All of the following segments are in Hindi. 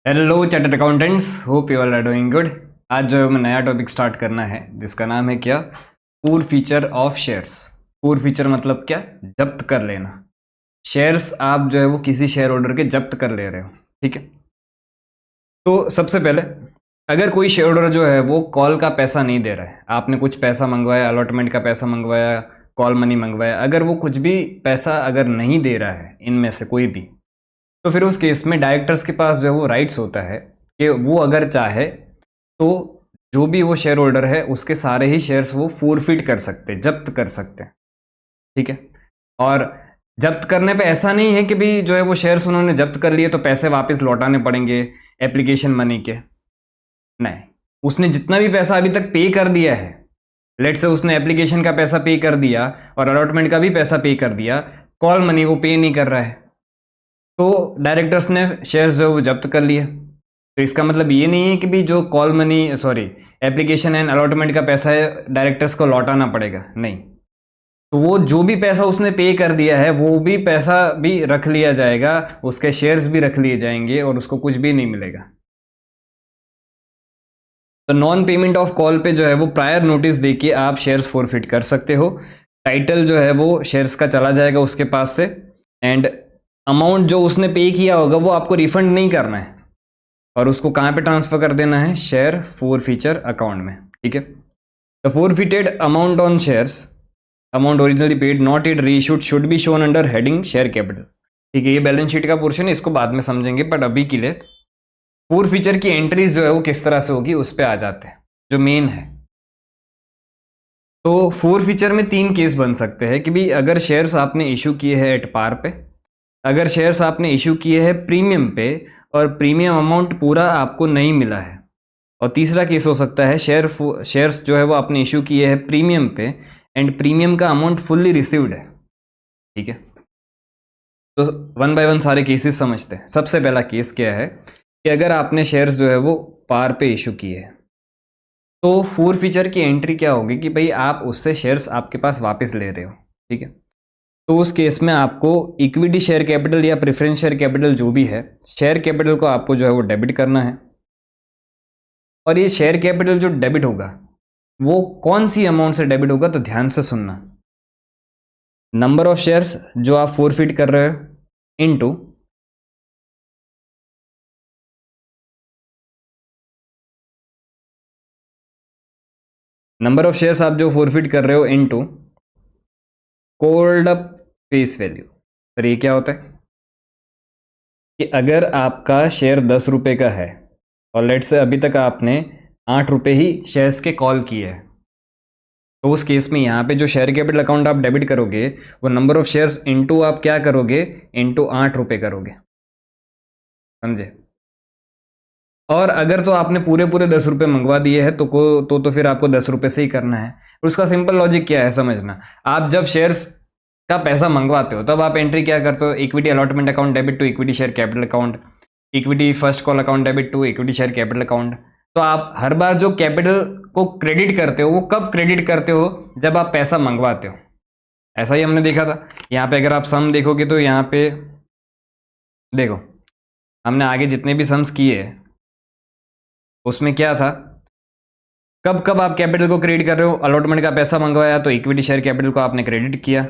Hello chartered accountants, hope you all are doing good. आज जो हमें नया टॉपिक स्टार्ट करना है जिसका नाम है क्या, पूर फीचर ऑफ शेयर्स। पूर फीचर मतलब क्या, जब्त कर लेना। शेयर्स आप जो है वो किसी शेयर होल्डर के जब्त कर ले रहे हो, ठीक है। तो सबसे पहले अगर कोई शेयर होल्डर जो है वो कॉल का पैसा नहीं दे रहा है, आपने कुछ पैसा मंगवाया, अलॉटमेंट का पैसा मंगवाया, कॉल मनी मंगवाया, अगर वो कुछ भी पैसा अगर नहीं दे रहा है इनमें से कोई भी, तो फिर उस केस में डायरेक्टर्स के पास जो है वो राइट्स होता है कि वो अगर चाहे तो जो भी वो शेयर होल्डर है उसके सारे ही शेयर्स वो फोरफिट कर सकते हैं, जब्त कर सकते हैं, ठीक है। और जब्त करने पे ऐसा नहीं है कि भी जो है वो शेयर्स उन्होंने जब्त कर लिए तो पैसे वापस लौटाने पड़ेंगे एप्लीकेशन मनी के, नहीं। उसने जितना भी पैसा अभी तक पे कर दिया है, लेट से उसने एप्लीकेशन का पैसा पे कर दिया और अलॉटमेंट का भी पैसा पे कर दिया, कॉल मनी वो पे नहीं कर रहा है, तो डायरेक्टर्स ने शेयर्स जो है वो जब्त कर लिए। तो इसका मतलब ये नहीं है कि भी जो call money sorry application and allotment का पैसा है डायरेक्टर्स को लौटाना पड़ेगा, नहीं। तो वो जो भी पैसा उसने पे कर दिया है वो भी पैसा भी रख लिया जाएगा, उसके शेयर्स भी रख लिए जाएंगे और उसको कुछ भी नहीं मिलेगा। तो नॉन पेमेंट ऑफ कॉल पे जो है वो प्रायर नोटिस देके आप शेयर्स फॉरफिट कर सकते हो। टाइटल जो है वो शेयर्स का चला जाएगा उसके पास से, एंड अमाउंट जो उसने पे किया होगा वो आपको रिफंड नहीं करना है और उसको कहाँ पे ट्रांसफर कर देना है, शेयर फॉरफीचर अकाउंट में, ठीक है। The forfeited amount on shares, amount originally paid not it reissued should be shown under heading share capital, ठीक है। ये बैलेंस शीट का पोर्शन है, इसको बाद में समझेंगे, बट अभी के लिए फॉरफीचर की एंट्रीज जो है वो किस तरह से होगी उस पर आ जाते हैं जो मेन है। तो फॉरफीचर में 3 केस बन सकते हैं कि भी अगर शेयर्स आपने इशू किए हैं एट पार पे, अगर शेयर्स आपने इशू किए हैं प्रीमियम पे और प्रीमियम अमाउंट पूरा आपको नहीं मिला है, और तीसरा केस हो सकता है शेयर्स जो है वो आपने इशू किए हैं प्रीमियम पे एंड प्रीमियम का अमाउंट फुल्ली रिसीव्ड है, ठीक है। तो वन बाय वन सारे केसेस समझते हैं। सबसे पहला केस क्या है कि अगर आपने शेयर्स जो है वो पार पे इशू किए हैं, तो फॉरफीचर की एंट्री क्या होगी कि भाई आप उससे शेयर्स आपके पास वापस ले रहे हो, ठीक है। तो उस केस में आपको इक्विटी शेयर कैपिटल या प्रेफरेंस शेयर कैपिटल जो भी है, शेयर कैपिटल को आपको जो है वो डेबिट करना है। और ये शेयर कैपिटल जो डेबिट होगा वो कौन सी अमाउंट से डेबिट होगा, तो ध्यान से सुनना। नंबर ऑफ शेयर्स जो आप फॉरफिट कर रहे हो इनटू नंबर ऑफ शेयर्स आप जो फॉरफिट कर रहे हो into called up face value. Sir ये क्या होता है कि अगर आपका शेयर 10 रुपये का है और लेट से अभी तक आपने 8 रुपये ही शेयर्स के कॉल किए हैं, तो उस केस में यहाँ पे जो शेयर कैपिटल अकाउंट आप डेबिट करोगे वो नंबर ऑफ शेयर्स इनटू आप क्या करोगे, इनटू 8 रुपये करोगे, समझे। और अगर तो आपने पूरे पूरे 10 रुपये मंगवा दिए हैं तो फिर आपको 10 रुपये से ही करना है। उसका सिंपल लॉजिक क्या है समझना, आप जब शेयर्स का पैसा मंगवाते हो तब आप एंट्री क्या करते हो, equity allotment account debit to equity share capital account, equity first call account debit to equity share capital account. तो आप हर बार जो कैपिटल को क्रेडिट करते हो वो कब क्रेडिट करते हो, जब आप पैसा मंगवाते हो। ऐसा ही हमने देखा था यहाँ पे, अगर आप सम देखोगे तो यहाँ पे देखो हमने आगे जितने भी सम्स किए उसमें क्या था, कब कब आप कैपिटल को क्रेडिट कर रहे हो, अलॉटमेंट का पैसा मंगवाया तो इक्विटी शेयर कैपिटल को आपने क्रेडिट किया।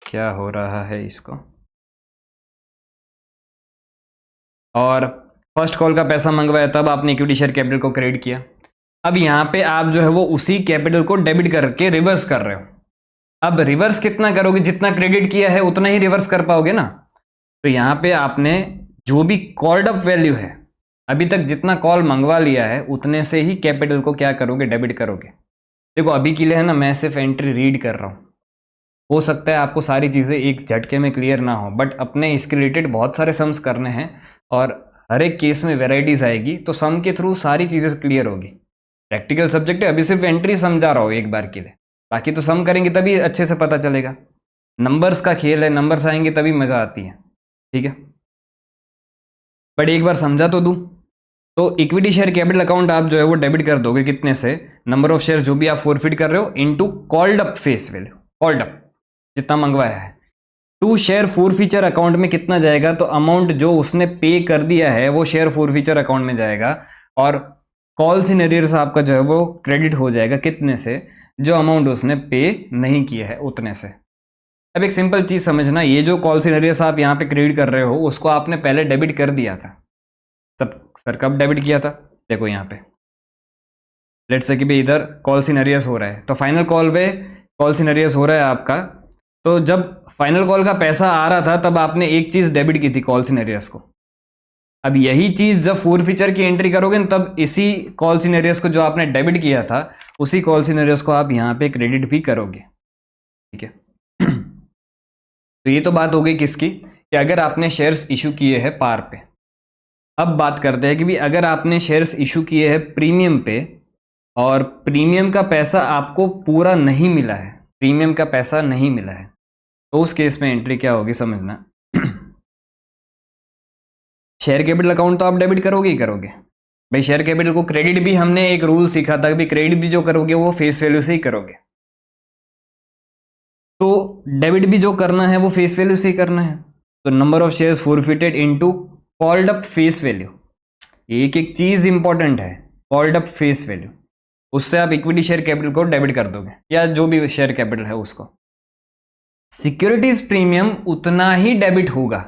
क्या हो रहा है इसको, और फर्स्ट कॉल का पैसा मंगवाया तब आपने इक्विटी शेयर कैपिटल को क्रेडिट किया। अब यहाँ पे आप जो है वो उसी कैपिटल को डेबिट करके रिवर्स कर रहे हो। अब रिवर्स कितना करोगे, जितना क्रेडिट किया है उतना ही रिवर्स कर पाओगे ना। तो यहाँ पे आपने जो भी कॉल्ड अप वैल्यू है, अभी तक जितना कॉल मंगवा लिया है उतने से ही कैपिटल को क्या करोगे, डेबिट करोगे। देखो अभी के लिए है ना, मैं सिर्फ एंट्री रीड कर रहा हूँ, हो सकता है आपको सारी चीज़ें एक झटके में क्लियर ना हो, बट अपने इसके रिलेटेड बहुत सारे सम्स करने हैं और हर एक केस में वेराइटीज आएगी, तो सम के थ्रू सारी चीज़ें क्लियर होगी। प्रैक्टिकल सब्जेक्ट है, अभी सिर्फ एंट्री समझा रहा हूँ एक बार के लिए, बाकी तो सम करेंगे तभी अच्छे से पता चलेगा। नंबर्स का खेल है, नंबर्स आएंगे तभी मज़ा आती है, ठीक है। बट एक बार समझा तो दूँ, तो इक्विटी शेयर कैपिटल अकाउंट आप जो है वो डेबिट कर दोगे कितने से, नंबर ऑफ शेयर जो भी आप फॉरफिट कर रहे हो into called up face value, called up जितना मंगवाया है। टू शेयर फोरफीचर अकाउंट में कितना जाएगा, तो अमाउंट जो उसने पे कर दिया है वो शेयर फोरफीचर अकाउंट में जाएगा, और कॉल्स इन एरियर्स आपका जो है वो क्रेडिट हो जाएगा कितने से, जो अमाउंट उसने पे नहीं किया है उतने से। अब एक सिंपल चीज समझना, ये जो कॉल्स इन एरियर्स आप यहाँ पे क्रेडिट कर रहे हो उसको आपने पहले डेबिट कर दिया था। सब सर कब डेबिट किया था, देखो यहाँ पे लेट्स से कि भाई इधर कॉल्स इन एरियर्स हो रहा है, तो फाइनल कॉल पे कॉल्स इन एरियर्स हो रहा है आपका, तो जब फाइनल कॉल का पैसा आ रहा था तब आपने एक चीज डेबिट की थी कॉल्स इन एरियर्स को। अब यही चीज जब फोरफीचर की एंट्री करोगे तब इसी कॉल सिनेरियोस को जो आपने डेबिट किया था उसी कॉल सिनेरियोस को आप यहां पे क्रेडिट भी करोगे, ठीक है। तो ये तो बात हो गई किसकी, कि अगर आपने शेयर्स इशू किए हैं पार पे। अब बात करते हैं कि भी अगर आपने शेयर्स इशू किए हैं प्रीमियम पे और प्रीमियम का पैसा आपको पूरा नहीं मिला है, प्रीमियम का पैसा नहीं मिला है, तो उस केस में एंट्री क्या होगी समझना। शेयर कैपिटल अकाउंट तो आप डेबिट करोगे ही करोगे भाई, शेयर कैपिटल को क्रेडिट भी हमने एक रूल सीखा था कि क्रेडिट भी जो करोगे वो फेस वैल्यू से ही करोगे, तो डेबिट भी जो करना है वो फेस वैल्यू से ही करना है। तो number of shares forfeited into called up face value, एक एक चीज इंपॉर्टेंट है, कॉल्ड अप फेस वैल्यू, उससे आप इक्विटी शेयर कैपिटल को डेबिट कर दोगे या जो भी शेयर कैपिटल है उसको। सिक्योरिटीज प्रीमियम उतना ही डेबिट होगा,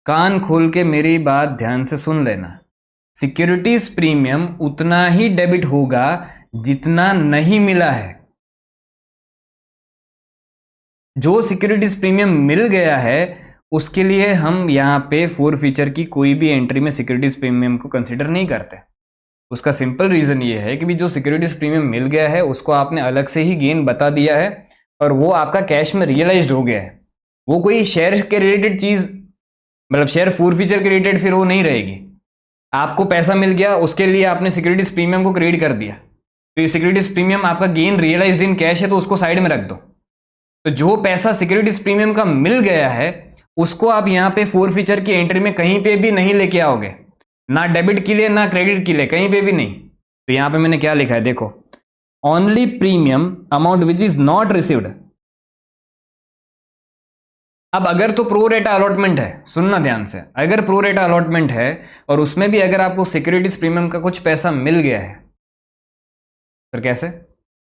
कान खोल के मेरी बात ध्यान से सुन लेना, सिक्योरिटीज प्रीमियम उतना ही डेबिट होगा जितना नहीं मिला है। जो सिक्योरिटीज प्रीमियम मिल गया है उसके लिए हम यहां पे फोरफीचर की कोई भी एंट्री में सिक्योरिटीज प्रीमियम को कंसीडर नहीं करते। उसका सिंपल रीजन ये है कि भी जो सिक्योरिटीज प्रीमियम मिल गया है उसको आपने अलग से ही गेन बता दिया है और वो आपका कैश में रियलाइज्ड हो गया है, वो कोई शेयर के रिलेटेड चीज, मतलब शेयर फोरफीचर के रिलेटेड फिर वो नहीं रहेगी। आपको पैसा मिल गया उसके लिए आपने सिक्योरिटीज प्रीमियम को क्रेडिट कर दिया, तो ये सिक्योरिटीज प्रीमियम आपका गेन रियलाइज्ड इन कैश है तो उसको साइड में रख दो। तो जो पैसा सिक्योरिटीज प्रीमियम का मिल गया है उसको आप यहां पे फोरफीचर की एंट्री में कहीं पे भी नहीं लेके आओगे, ना डेबिट के लिए ना क्रेडिट के लिए, कहीं पे भी नहीं। तो यहां पे मैंने क्या लिखा है देखो, only premium amount which is not received. अब अगर तो प्रो रेटा अलॉटमेंट है, सुनना ध्यान से, अगर प्रो रेटा अलॉटमेंट है और उसमें भी अगर आपको सिक्योरिटीज प्रीमियम का कुछ पैसा मिल गया है, फिर कैसे,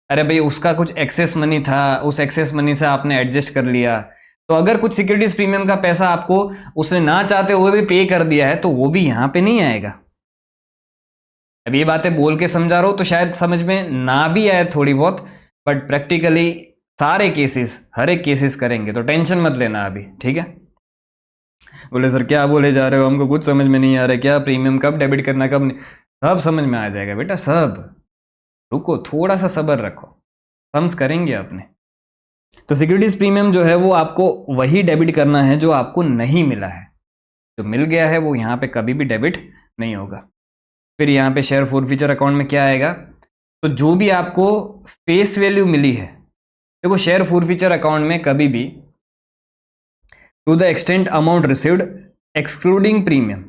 अरे भाई उसका कुछ एक्सेस मनी था, उस एक्सेस मनी से आपने एडजस्ट कर लिया, तो अगर कुछ सिक्योरिटीज प्रीमियम का पैसा आपको उसने ना चाहते हुए भी पे कर दिया है तो वो भी यहां पे नहीं आएगा। अब ये बातें बोल के समझा रहा हूं तो शायद समझ में ना भी आए थोड़ी बहुत, बट प्रैक्टिकली सारे केसेस, हर एक केसेस करेंगे, तो टेंशन मत लेना अभी, ठीक है। बोले सर क्या बोले जा रहे हो, हमको कुछ समझ में नहीं आ रहा है, क्या प्रीमियम कब डेबिट करना कब नहीं, सब समझ में आ जाएगा बेटा सब, रुको थोड़ा सा सब्र रखो, समझ करेंगे अपने। तो सिक्योरिटीज प्रीमियम जो है वो आपको वही डेबिट करना है जो आपको नहीं मिला है, जो मिल गया है वो यहाँ पे कभी भी डेबिट नहीं होगा। फिर यहाँ पे शेयर फोरफीचर अकाउंट में क्या आएगा, तो जो भी आपको फेस वैल्यू मिली है, देखो शेयर फोरफीचर अकाउंट में कभी भी to the extent amount received excluding premium,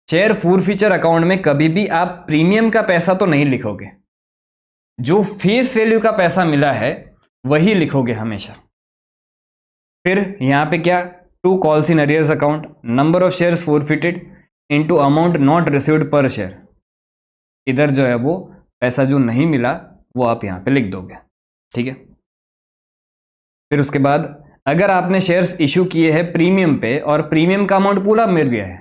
share forfeiture account में कभी भी आप प्रीमियम का पैसा तो नहीं लिखोगे, जो फेस वैल्यू का पैसा मिला है वही लिखोगे हमेशा। फिर यहां पे क्या, to calls in arrears account, number of shares forfeited into amount not received per share, इधर जो है वो पैसा जो नहीं मिला वो आप यहां पे लिख दोगे, ठीक है। फिर उसके बाद अगर आपने शेयर्स इशू किए हैं प्रीमियम पे और प्रीमियम का अमाउंट पूरा मिल गया है,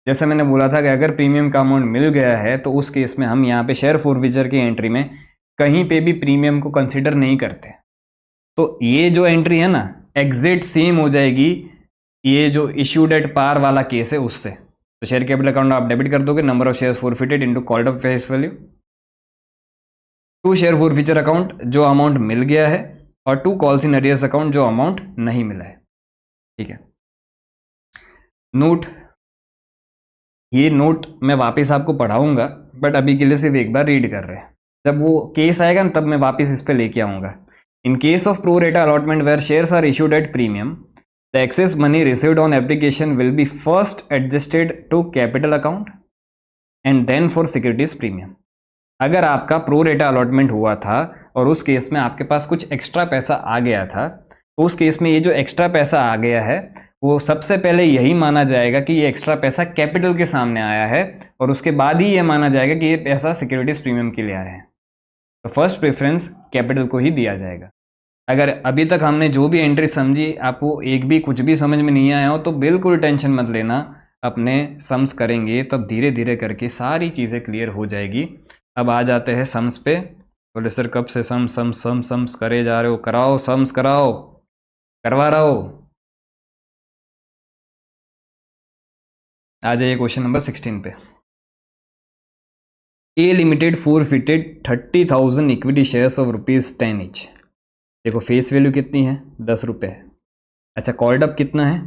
जैसे मैंने बोला था कि अगर प्रीमियम का अमाउंट मिल गया है तो उस केस में हम यहाँ पे शेयर फोरफीचर की एंट्री में कहीं पे भी प्रीमियम को कंसिडर नहीं करते, तो ये जो एंट्री है ना एग्जैक्ट सेम हो जाएगी ये जो इश्यूड एट पार वाला केस है उससे। तो शेयर कैपिटल अकाउंट आप डेबिट कर दोगे, number of shares forfeited into called up face value, to share forfeiture account जो अमाउंट मिल गया है और to calls in arrears account जो अमाउंट नहीं मिला है, ठीक है। नोट, ये नोट मैं वापस आपको पढ़ाऊंगा बट अभी के लिए सिर्फ एक बार रीड कर रहे हैं, जब वो केस आएगा ना तब मैं वापस इस पे लेके आऊंगा। In case of pro rata allotment where shares are issued at premium, the excess money received on application will be first adjusted to capital account and then for securities premium. अगर आपका प्रो रेटा अलॉटमेंट हुआ था और उस केस में आपके पास कुछ एक्स्ट्रा पैसा आ गया था तो उस केस में ये जो एक्स्ट्रा पैसा आ गया है वो सबसे पहले यही माना जाएगा कि ये एक्स्ट्रा पैसा कैपिटल के सामने आया है, और उसके बाद ही ये माना जाएगा कि ये पैसा सिक्योरिटीज प्रीमियम के लिए आया है। तो फर्स्ट प्रेफरेंस कैपिटल को ही दिया जाएगा। अगर अभी तक हमने जो भी एंट्री समझी आपको एक भी कुछ भी समझ में नहीं आया हो तो बिल्कुल टेंशन मत लेना, अपने सम्स करेंगे तब धीरे धीरे करके सारी चीज़ें क्लियर हो जाएगी। अब आ जाते हैं सम्स पे। बोले सर कब से सम्स करे जा रहे हो, कराओ सम्स कराओ, करवा रहा हो। आ जाइए क्वेश्चन नंबर 16 पे। A limited forfeited 30,000 equity shares of ₹10 each. देखो फेस वैल्यू कितनी है, 10 रुपये है। अच्छा कॉल्ड अप कितना है,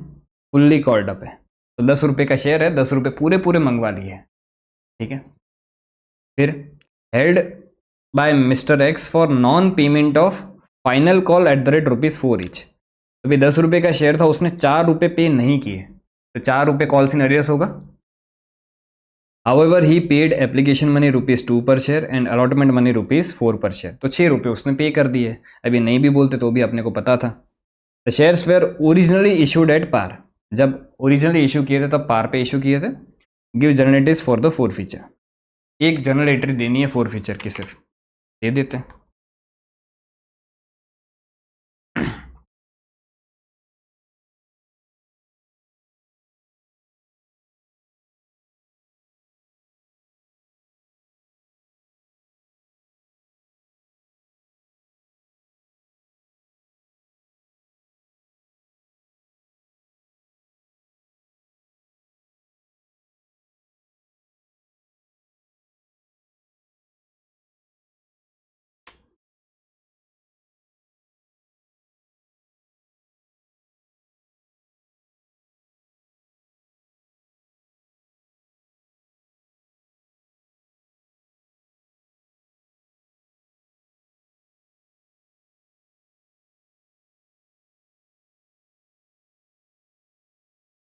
फुल्ली कॉल्ड अप है, तो 10 रुपये का शेयर है, 10 रुपये पूरे पूरे मंगवा लिए हैं, ठीक है। फिर held by mister x for non payment of final call at the rate ₹4 each. तो भाई 10 रुपये का शेयर था, उसने 4 रुपये पे नहीं किए, तो 4 रुपये कॉल्स इन अरियर्स होगा। However, he paid application money ₹2 per share and allotment money ₹4 per share। तो 6 रुपये उसने पे कर दिए। अभी नहीं भी बोलते तो भी अपने को पता था। The shares were originally issued at par. जब ओरिजिनली इशू किए थे तब पार पे इशू किए थे। Give generalities for the four feature. एक जनरल एंट्री देनी है फोर फीचर की, सिर्फ दे देते हैं।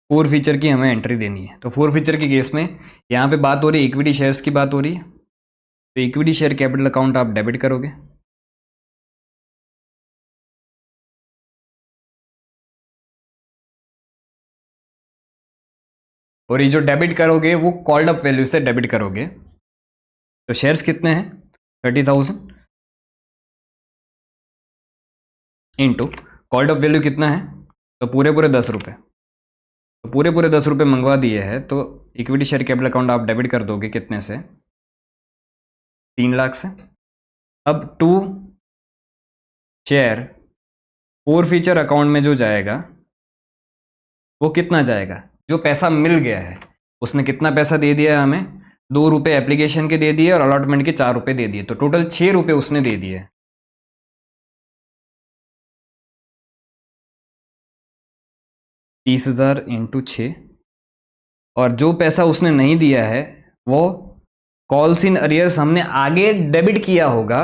फोर फीचर की हमें एंट्री देनी है। तो फोर फीचर के केस में यहाँ पे बात हो रही है इक्विटी शेयर्स की बात हो रही है। तो इक्विटी शेयर कैपिटल अकाउंट आप डेबिट करोगे, और ये जो डेबिट करोगे वो कॉल्ड अप वैल्यू से डेबिट करोगे। तो शेयर्स कितने हैं, 30,000 इंटू कॉल्ड अप वैल्यू कितना है, तो पूरे पूरे 10 रुपये। तो पूरे पूरे 10 रुपये मंगवा दिए हैं, तो इक्विटी शेयर कैपिटल अकाउंट आप डेबिट कर दोगे कितने से, 3 लाख से। अब to share forfeiture account में जो जाएगा वो कितना जाएगा, जो पैसा मिल गया है। उसने कितना पैसा दे दिया है हमें, 2 रुपये एप्लीकेशन के दे दिए और अलॉटमेंट के 4 रुपये दे दिए, तो टोटल 6 रुपये उसने दे दिए। 30,000 इंटू 6, और जो पैसा उसने नहीं दिया है वो कॉल्स इन अरियर्स हमने आगे डेबिट किया होगा,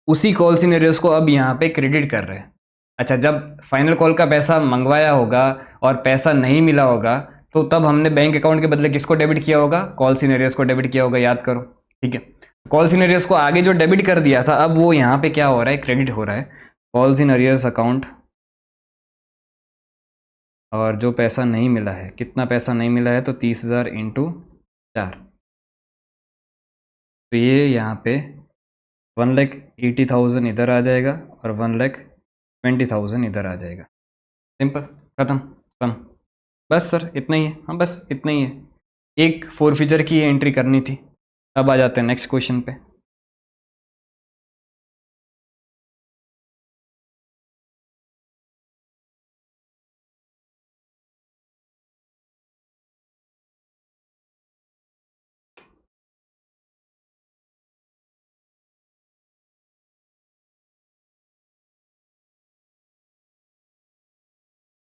उसी कॉल्स इन अरियर्स को अब यहाँ पे क्रेडिट कर रहे हैं। अच्छा जब फाइनल कॉल का पैसा मंगवाया होगा और पैसा नहीं मिला होगा तो तब हमने बैंक अकाउंट के बदले किसको डेबिट किया होगा, कॉल्स इन अरियर्स को डेबिट किया होगा, याद करो, ठीक है। कॉल्स इन अरियर्स को आगे जो डेबिट कर दिया था अब वो यहाँ पे क्या हो रहा है, क्रेडिट हो रहा है। कॉल्स इन अरियर्स अकाउंट, और जो पैसा नहीं मिला है, कितना पैसा नहीं मिला है, तो 30,000 इंटू 4, तो ये यहाँ पे 1,80,000 इधर आ जाएगा और 1,20,000 इधर आ जाएगा। सिंपल, खत्म सम। बस सर इतना ही है, हाँ बस इतना ही है, एक फोर फीचर की एंट्री करनी थी। अब आ जाते हैं नेक्स्ट क्वेश्चन पे।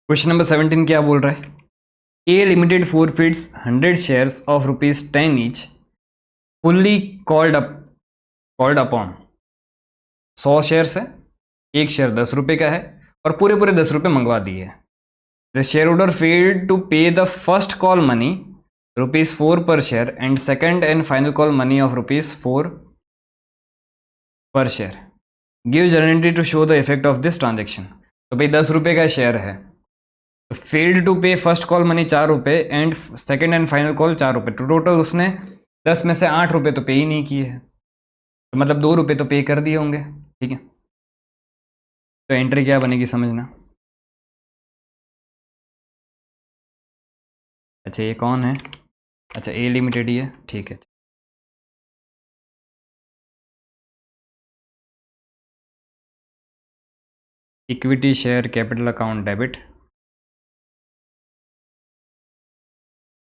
क्वेश्चन नंबर 17 क्या बोल रहा है, A limited forfeits 100 shares of ₹10 each fully called upon. 100 shares है, एक शेयर 10 रुपये का है और पूरे पूरे 10 रुपये मंगवा दिए। The shareholder failed to pay the first call money ₹4 per share and second and final call money of ₹4 per share. Give journality to show the effect of this transaction। तो भाई 10 रुपये का शेयर है, तो फेल्ड टू पे फर्स्ट कॉल मनी 4 रुपये and second and final call 4 रुपये, तो टोटल उसने 10 में से 8 रुपये तो पे ही नहीं किए हैं, तो मतलब 2 रुपये तो पे कर दिए होंगे। ठीक है, तो एंट्री क्या बनेगी समझना। अच्छा ये कौन है, अच्छा ए लिमिटेड ही है, ठीक है। Equity share capital account debit,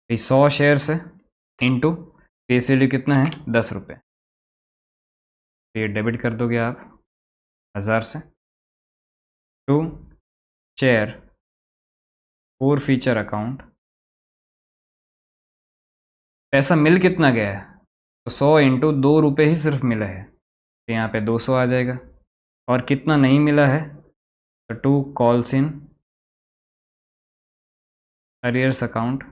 100 shares है इंटू फेस वैल्यू कितना है 10 रुपये, तो ये डेबिट कर दोगे आप 1000 से to share forfeiture account. पैसा मिल कितना गया है, तो 100 इंटू 2 रुपये ही सिर्फ मिला है, तो यहाँ पे 200 आ जाएगा। और कितना नहीं मिला है, तो 2 calls in arrears account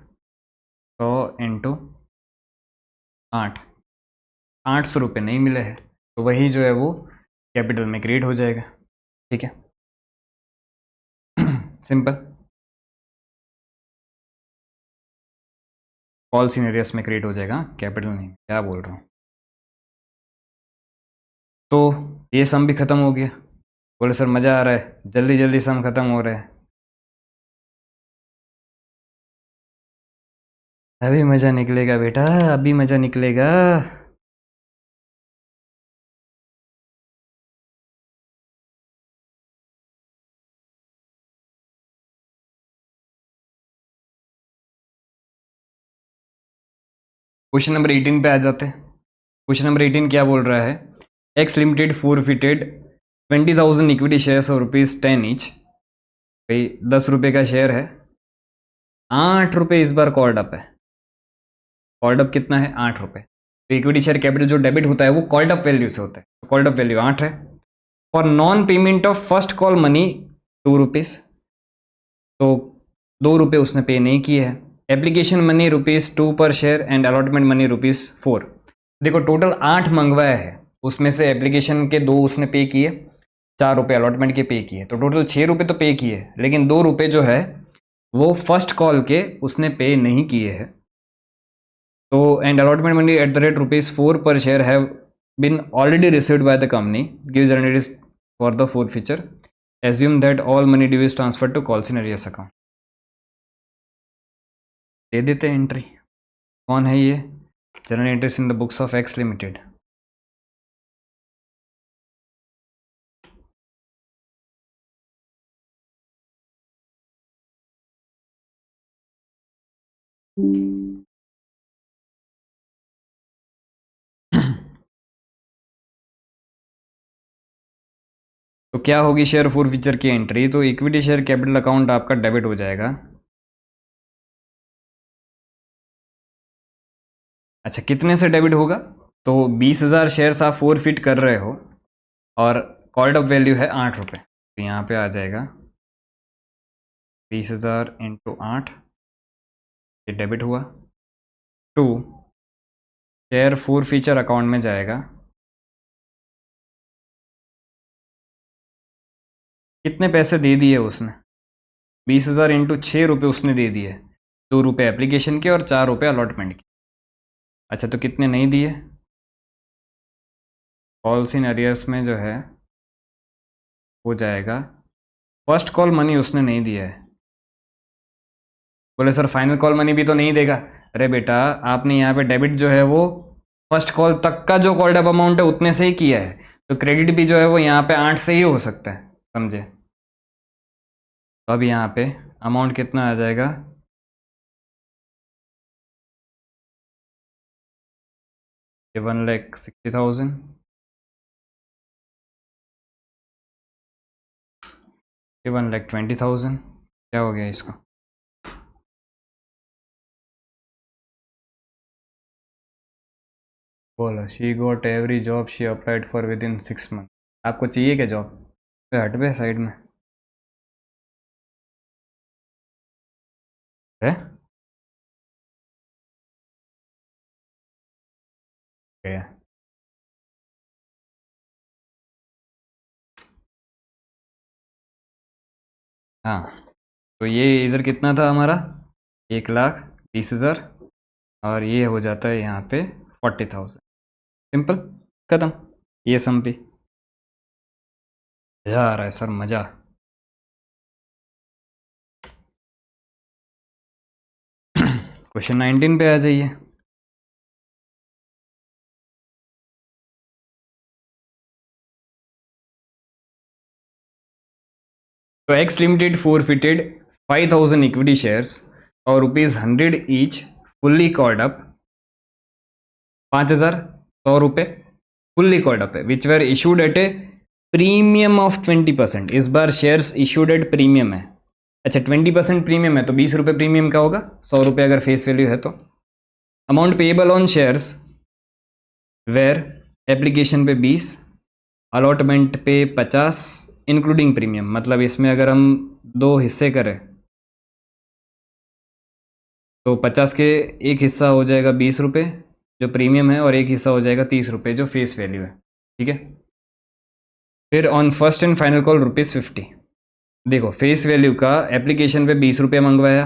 100 into 8, 800 रुपये नहीं मिले हैं, तो वही जो है वो कैपिटल में क्रिएट हो जाएगा। ठीक है, सिंपल। कॉल्स इन अरियर्स में क्रिएट हो जाएगा, कैपिटल नहीं, क्या बोल रहा हूँ। तो ये सम भी खत्म हो गया। बोले सर मज़ा आ रहा है, जल्दी जल्दी सम खत्म हो रहा है। अभी मज़ा निकलेगा बेटा, अभी मज़ा निकलेगा। क्वेश्चन नंबर 18 पे आ जाते हैं। क्वेश्चन नंबर 18 क्या बोल रहा है, x limited forfeited 20,000 equity shares और ₹10 ईच। भाई 10 रुपये का शेयर है, 8 रुपये इस बार कॉल्ड अप है। कॉल्ड अप कितना है, 8 रुपये। तो इक्विटी शेयर कैपिटल जो डेबिट होता है वो कॉल्ड अप वैल्यू से होता है, कॉल्ड अप वैल्यू 8 है। For non payment of first call money 2 rupees, तो 2 रुपये उसने पे नहीं किए हैं। Application money ₹2 per share and allotment money ₹4। देखो टोटल 8 मंगवाया है, उसमें से एप्लीकेशन के 2 उसने पे किए, 4 रुपये अलॉटमेंट के पे किए, तो टोटल 6 रुपये तो पे किए, लेकिन 2 रुपये जो है वो फर्स्ट कॉल के उसने पे नहीं किए हैं। तो and allotment money at the rate ₹4 पर share have been already received by the company gives remedies for the forfeiture, assume that all money due is transferred to calls in arrears account। दे देते हैं एंट्री, कौन है ये, general entries in the books of x limited. तो क्या होगी शेयर फोर फीचर की एंट्री, तो इक्विटी शेयर कैपिटल अकाउंट आपका डेबिट हो जाएगा। अच्छा कितने से डेबिट होगा, तो 20,000 शेयर्स आप फोर फीट कर रहे हो और कॉल्ड अप वैल्यू है 8 रुपये, तो यहाँ पे आ जाएगा 20,000 इंटू 8, ये डेबिट हुआ। To share forfeiture account में जाएगा, कितने पैसे दे दिए उसने, 20,000 इंटू 6 रुपये उसने दे दिए, 2 रुपये एप्लीकेशन के और 4 रुपये अलॉटमेंट के। अच्छा तो कितने नहीं दिए, कॉल्स इन अरियर्स में जो है हो जाएगा, फर्स्ट कॉल मनी उसने नहीं दिया है। बोले सर फाइनल कॉल मनी भी तो नहीं देगा, अरे बेटा आपने यहाँ पे डेबिट जो है वो फर्स्ट कॉल तक का जो कॉल्ड अप अमाउंट है उतने से ही किया है, तो क्रेडिट भी जो है वो यहाँ पे 8 से ही हो सकता है, समझे। तो अब यहाँ पे अमाउंट कितना आ जाएगा, ये 1,60,000, ये 1,20,000, क्या हो गया इसका, बोला she got every job she applied for with in 6 month. आपको चाहिए क्या जॉब, पे हट पे साइड में है गया। हाँ, तो ये इधर कितना था हमारा, 1,20,000 और ये हो जाता है यहाँ पे 40,000। सिंपल, खत्म। ये सम भी मजा आ रहा है सर, मजा। क्वेश्चन 19 पे आ जाइए। तो x limited forfeited 5,000 equity shares और ₹100 ईच फुल्ली कॉल्ड अप, 5,100 रुपये फुल्ली कॉल्ड अप है, विच where issued at A premium of 20%। इस बार शेयर्स इशूड एट प्रीमियम है। अच्छा, 20% प्रीमियम है तो 20 रुपये प्रीमियम का होगा, 100 रुपये अगर फेस वैल्यू है तो। Amount payable on shares were application पे 20, अलॉटमेंट पे 50 इंक्लूडिंग प्रीमियम। मतलब इसमें अगर हम दो हिस्से करें तो 50 के एक हिस्सा हो जाएगा 20 रुपये जो प्रीमियम है, और एक हिस्सा हो जाएगा 30 रुपये जो फेस वैल्यू है। ठीक है, फिर on first and final call ₹50। देखो, फेस वैल्यू का एप्लीकेशन पे 20 रुपये मंगवाया,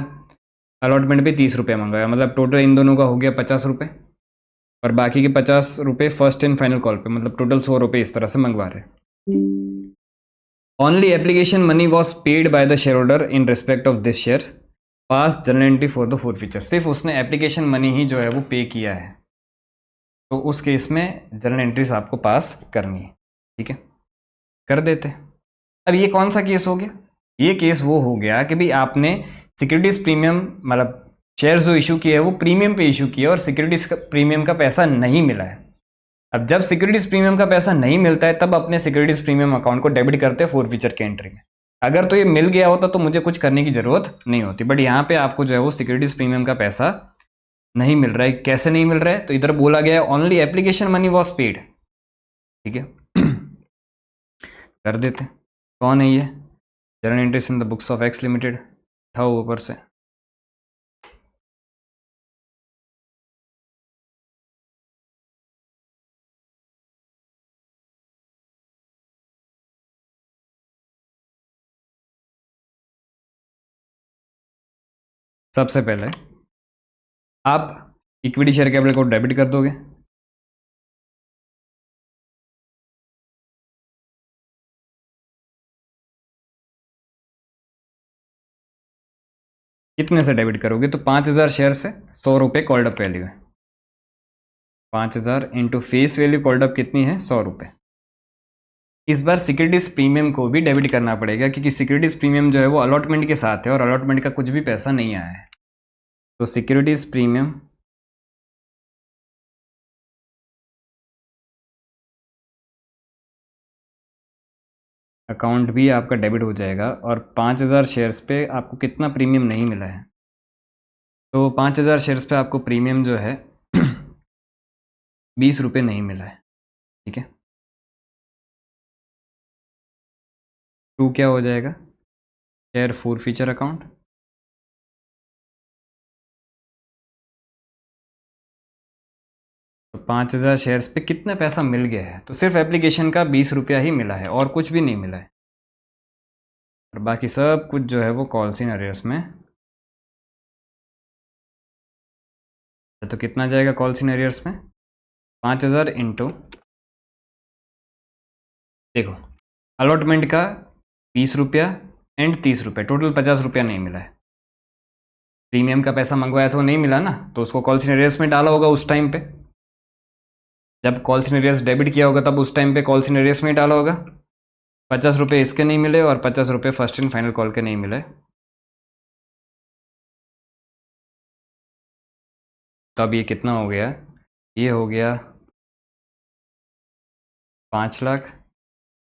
अलॉटमेंट पे 30 रुपये मंगवाया, मतलब टोटल इन दोनों का हो गया 50 रुपये, और बाकी के 50 रुपये फर्स्ट एंड फाइनल कॉल पे, मतलब टोटल 100 रुपये इस तरह से मंगवा रहे। Only application money was paid by the share holder in respect of this share, pass general entry for the four feature. सिर्फ उसने एप्लीकेशन मनी ही जो है वो पे किया है, तो उस केस में जनरल एंट्रीज आपको पास करनी है। ठीक है, कर देते। अब ये कौन सा केस हो गया, ये केस वो हो गया कि भाई आपने सिक्योरिटीज प्रीमियम, मतलब शेयर्स जो इशू किए हैं वो प्रीमियम पे इशू किया और सिक्योरिटीज का प्रीमियम का पैसा नहीं मिला है। अब जब सिक्योरिटीज प्रीमियम का पैसा नहीं मिलता है तब अपने सिक्योरिटीज प्रीमियम अकाउंट को डेबिट करते हैं फोर फीचर के एंट्री में। अगर तो ये मिल गया होता तो मुझे कुछ करने की जरूरत नहीं होती, बट यहाँ पे आपको जो है वो सिक्योरिटीज प्रीमियम का पैसा नहीं मिल रहा है। कैसे नहीं मिल रहा है, तो इधर बोला गया है only application money was paid. ठीक है, कर देते। कौन है ये, general entries in the books of x limited, उठाओ ऊपर से। सबसे पहले आप इक्विटी शेयर कैपिटल को डेबिट कर दोगे, कितने से डेबिट करोगे, तो 5,000 शेयर से 100 रुपये कॉल्ड अप वैल्यू है। 5,000 into face value called up कितनी है, 100 रुपये। इस बार सिक्योरिटीज प्रीमियम को भी डेबिट करना पड़ेगा क्योंकि सिक्योरिटीज प्रीमियम जो है वो अलॉटमेंट के साथ है और अलॉटमेंट का कुछ भी पैसा नहीं आया है। तो सिक्योरिटीज प्रीमियम अकाउंट भी आपका डेबिट हो जाएगा, और 5,000 शेयर्स पे आपको कितना प्रीमियम नहीं मिला है, तो 5,000 शेयर्स पे आपको प्रीमियम जो है 20 रुपये नहीं मिला है। ठीक है, टू क्या हो जाएगा, शेयर फोर फीचर अकाउंट, तो 5,000 शेयर्स पे कितना पैसा मिल गया है, तो सिर्फ एप्लीकेशन का 20 रुपया ही मिला है और कुछ भी नहीं मिला है, और बाकी सब कुछ जो है वो कॉल्स इन अरियर्स में। तो कितना जाएगा कॉल्स इन अरियर्स में, 5,000 इंटू, देखो अलॉटमेंट का 20 रुपया एंड 30 रुपये, टोटल 50 रुपया नहीं मिला है। प्रीमियम का पैसा मंगवाया था वो नहीं मिला ना, तो उसको कॉल्स इन अरियर्स में डाला होगा उस टाइम पे, जब कॉल्स इन अरियर्स डेबिट किया होगा तब उस टाइम पे कॉल्स इन अरियर्स में ही डाला होगा। 50 रुपये इसके नहीं मिले और 50 रुपये फर्स्ट एंड फाइनल कॉल के नहीं मिले, तो अब ये कितना हो गया, ये हो गया 5 लाख,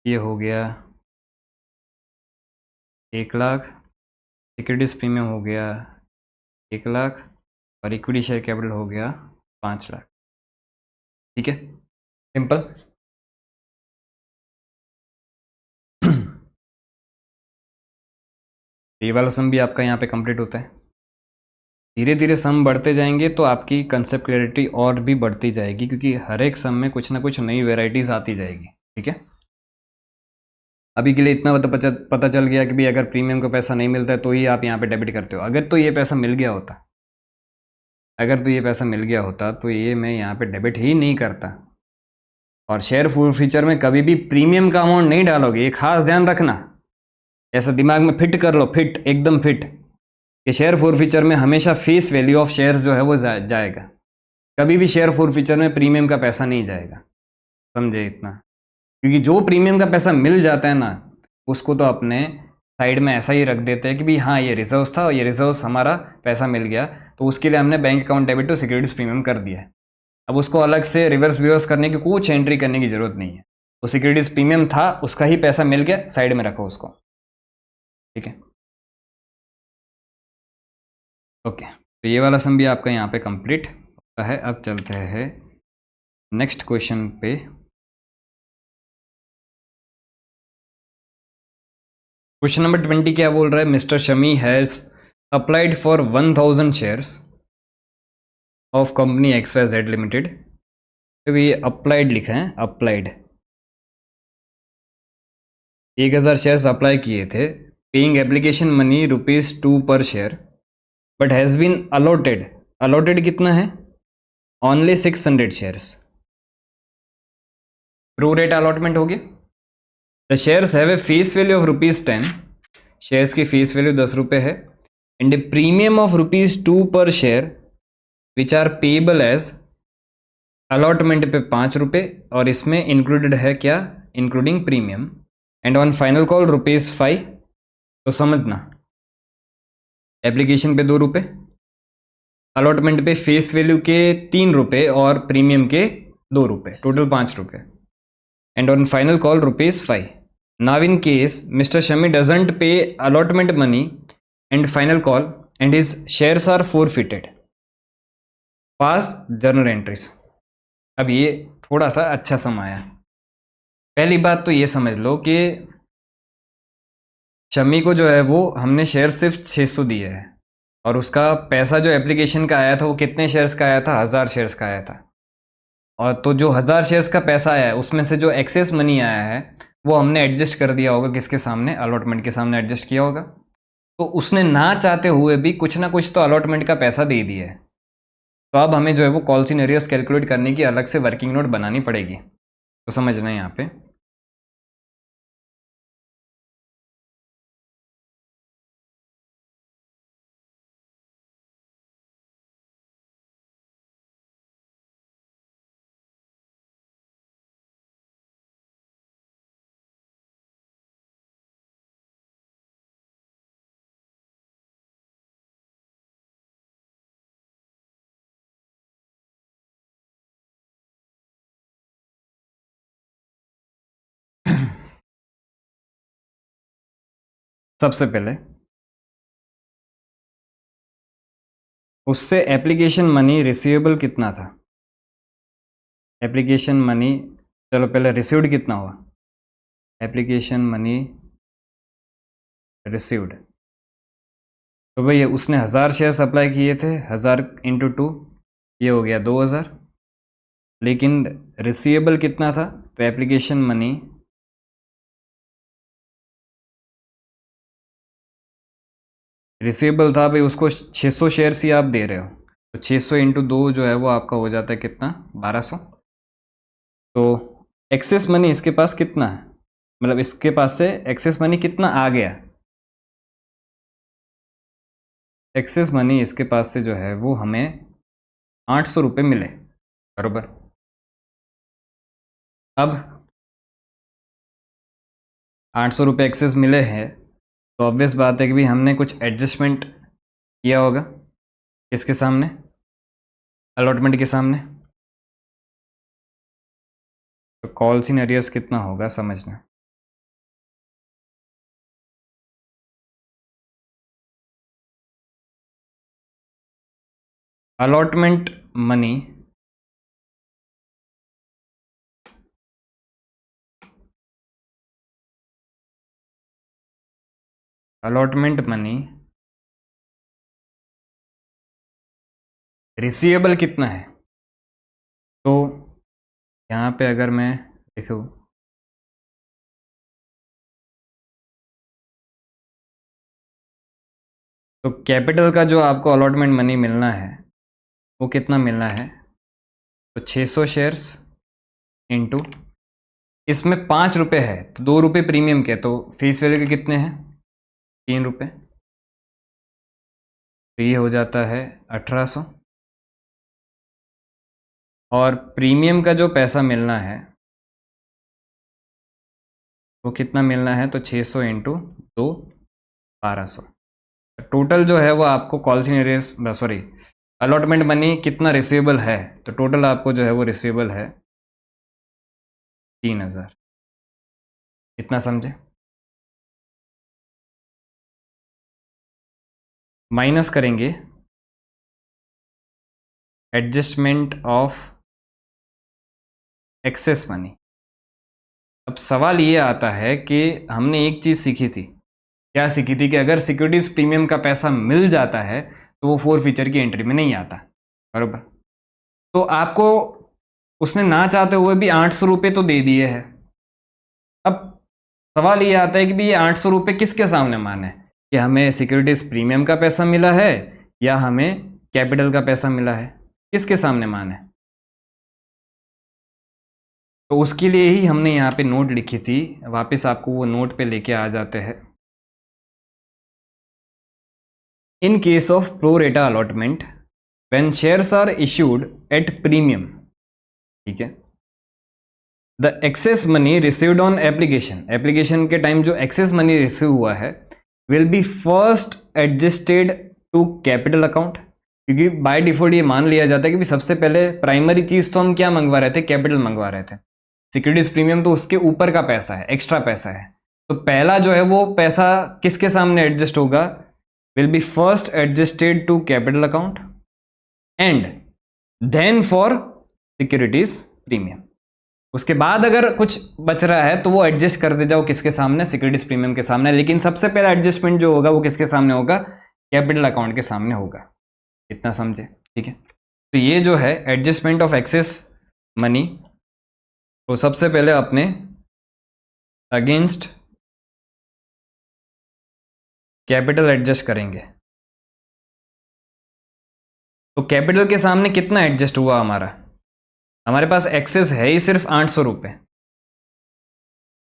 ये हो गया 1 लाख, सिक्योरिटीज प्रीमियम हो गया 1 लाख, और इक्विटी शेयर कैपिटल हो गया 5 लाख। ठीक है, सिंपल। ये वाला सम भी आपका यहाँ पे कंप्लीट होता है। धीरे धीरे सम बढ़ते जाएंगे तो आपकी कंसेप्ट क्लैरिटी और भी बढ़ती जाएगी, क्योंकि हर एक सम में कुछ ना कुछ नई वेराइटीज़ आती जाएगी। ठीक है। अभी के लिए इतना तो पता चल गया कि भाई अगर प्रीमियम का पैसा नहीं मिलता है तो ही आप यहाँ पे डेबिट करते हो। अगर तो ये पैसा मिल गया होता, अगर तो ये पैसा मिल गया होता तो ये मैं यहाँ पे डेबिट ही नहीं करता। और शेयर फीचर में कभी भी प्रीमियम का अमाउंट नहीं डालोगे, ये खास ध्यान रखना। ऐसा दिमाग में फिट कर लो, फिट, एकदम फिट, कि शेयर फीचर में हमेशा फेस वैल्यू ऑफ शेयर्स जो है वो जाएगा। कभी भी शेयर फीचर में प्रीमियम का पैसा नहीं जाएगा, समझे इतना। क्योंकि जो प्रीमियम का पैसा मिल जाता है ना, उसको तो अपने साइड में ऐसा ही रख देते हैं कि भाई हाँ ये रिजर्व था और ये रिजर्व हमारा पैसा मिल गया, तो उसके लिए हमने bank account debit to securities premium कर दिया है। अब उसको अलग से रिवर्स विवर्स करने की कुछ एंट्री करने की जरूरत नहीं है। वो सिक्योरिटीज प्रीमियम था, उसका ही पैसा मिल गया, साइड में रखो उसको, ठीक है। ओके, तो ये वाला सम भी आपका यहाँ पे कंप्लीट होता है। अब चलते हैं नेक्स्ट क्वेश्चन पे। क्वेश्चन नंबर 20 क्या बोल रहा है? Mister Shami has applied for 1000 shares of company X Y Z limited. तो ये अप्लाइड लिखा है, अप्लाइड 1000 शेयर्स अप्लाई किए थे, paying application money ₹2 per share, but has been allotted, allotted कितना है? Only 600 shares. Pro rate allotment हो गया। The shares have a face value of ₹10, shares की फेस वैल्यू 10 रुपये है, and a premium of ₹2 per share which are payable as, allotment पे 5 रुपये, और इसमें इंक्लूडेड है क्या? Including premium, and on final call ₹5। तो समझना, एप्लीकेशन पे 2 रुपये, अलॉटमेंट पे फेस वैल्यू के 3 रुपये और प्रीमियम के 2 रुपये, टोटल 5 रुपये, and on final call ₹5। Now in case mister Shami doesn't pay allotment money and final call and his shares are forfeited, pass journal entries. अब ये थोड़ा सा अच्छा सम आया। पहली बात तो ये समझ लो कि शमी को जो है वो हमने शेयर सिर्फ 600 दिए हैं, और उसका पैसा जो एप्लीकेशन का आया था वो कितने शेयर्स का आया था? 1000 शेयर्स का आया था। और तो जो 1000 शेयर्स का पैसा आया है उसमें से जो एक्सेस मनी आया है वो हमने एडजस्ट कर दिया होगा, किसके सामने? अलॉटमेंट के सामने एडजस्ट किया होगा। तो उसने ना चाहते हुए भी कुछ ना कुछ तो अलॉटमेंट का पैसा दे दिया है। तो अब हमें जो है वो कॉल सिनेरियोस कैलकुलेट करने की अलग से वर्किंग नोट बनानी पड़ेगी, तो समझना है यहाँ पे। सबसे पहले उससे एप्लीकेशन मनी रिसीवेबल कितना था? एप्लीकेशन मनी, चलो पहले रिसीव्ड कितना हुआ? एप्लीकेशन मनी रिसीव्ड, तो भैया उसने 1000 शेयर्स अप्लाई किए थे, 1000 इंटू 2 ये हो गया 2000। लेकिन रिसीवेबल कितना था? तो एप्लीकेशन मनी रिसीवेबल था भाई, उसको 600 शेयर्स ही आप दे रहे हो, तो 600 इंटू 2 जो है वो आपका हो जाता है कितना? 1200। तो एक्सेस मनी इसके पास कितना है? मतलब इसके पास से एक्सेस मनी कितना आ गया? एक्सेस मनी इसके पास से जो है वो हमें 800 रुपये मिले, बरोबर। अब 800 रुपये एक्सेस मिले हैं, तो ऑब्वियस बात है कि भाई हमने कुछ एडजस्टमेंट किया होगा, इसके सामने, अलॉटमेंट के सामने। तो कॉल सिनेरियोस कितना होगा समझना। Allotment money allotment money receivable कितना है? तो यहाँ पे अगर मैं देखूँ, तो कैपिटल का जो आपको अलॉटमेंट मनी मिलना है वो कितना मिलना है, तो 600 शेयर्स इंटू, इसमें 5 रुपये है तो 2 रुपये प्रीमियम के, तो फेस वैल्यू के कितने हैं, 3 रुपये, तो ये हो जाता है 1800। और प्रीमियम का जो पैसा मिलना है वो कितना मिलना है, तो 600 इंटू 2, 1200। टोटल जो है वो आपको कॉल्सिनरियस सॉरी अलॉटमेंट मनी कितना रिसीवेबल है, तो टोटल आपको जो है वो रिसीवेबल है 3000। इतना समझे। माइनस करेंगे एडजस्टमेंट ऑफ एक्सेस मनी। अब सवाल ये आता है कि हमने एक चीज़ सीखी थी, क्या सीखी थी, कि अगर सिक्योरिटीज प्रीमियम का पैसा मिल जाता है तो वो फोर फीचर की एंट्री में नहीं आता, बरोबर। तो आपको उसने ना चाहते हुए भी 800 रुपये तो दे दिए हैं। अब सवाल ये आता है कि भी ये 800 रुपये किसके सामने माने, कि हमें सिक्योरिटीज प्रीमियम का पैसा मिला है या हमें कैपिटल का पैसा मिला है, किसके सामने माने। तो उसके लिए ही हमने यहाँ पे नोट लिखी थी, वापस आपको वो नोट पे लेके आ जाते हैं। In case of pro rata allotment when shares are issued at premium, ठीक है, the excess money received on application के टाइम जो एक्सेस मनी रिसीव हुआ है will be first adjusted to capital account, क्योंकि बाय डिफॉल्ट ये मान लिया जाता है कि भी सबसे पहले प्राइमरी चीज तो हम क्या मंगवा रहे थे, कैपिटल मंगवा रहे थे। सिक्योरिटीज प्रीमियम तो उसके ऊपर का पैसा है, एक्स्ट्रा पैसा है, तो पहला जो है वो पैसा किसके सामने एडजस्ट होगा, will be first adjusted to capital account and then for securities premium. उसके बाद अगर कुछ बच रहा है तो वो एडजस्ट कर दे जाओ किसके सामने, सिक्योरिटीज प्रीमियम के सामने, लेकिन सबसे पहला एडजस्टमेंट जो होगा वो किसके सामने होगा, कैपिटल अकाउंट के सामने होगा। इतना समझे, ठीक है। तो ये जो है एडजस्टमेंट ऑफ एक्सेस मनी, तो सबसे पहले अपने अगेंस्ट कैपिटल एडजस्ट करेंगे। तो कैपिटल के सामने कितना एडजस्ट हुआ हमारे पास एक्सेस है ही सिर्फ 800 रुपये,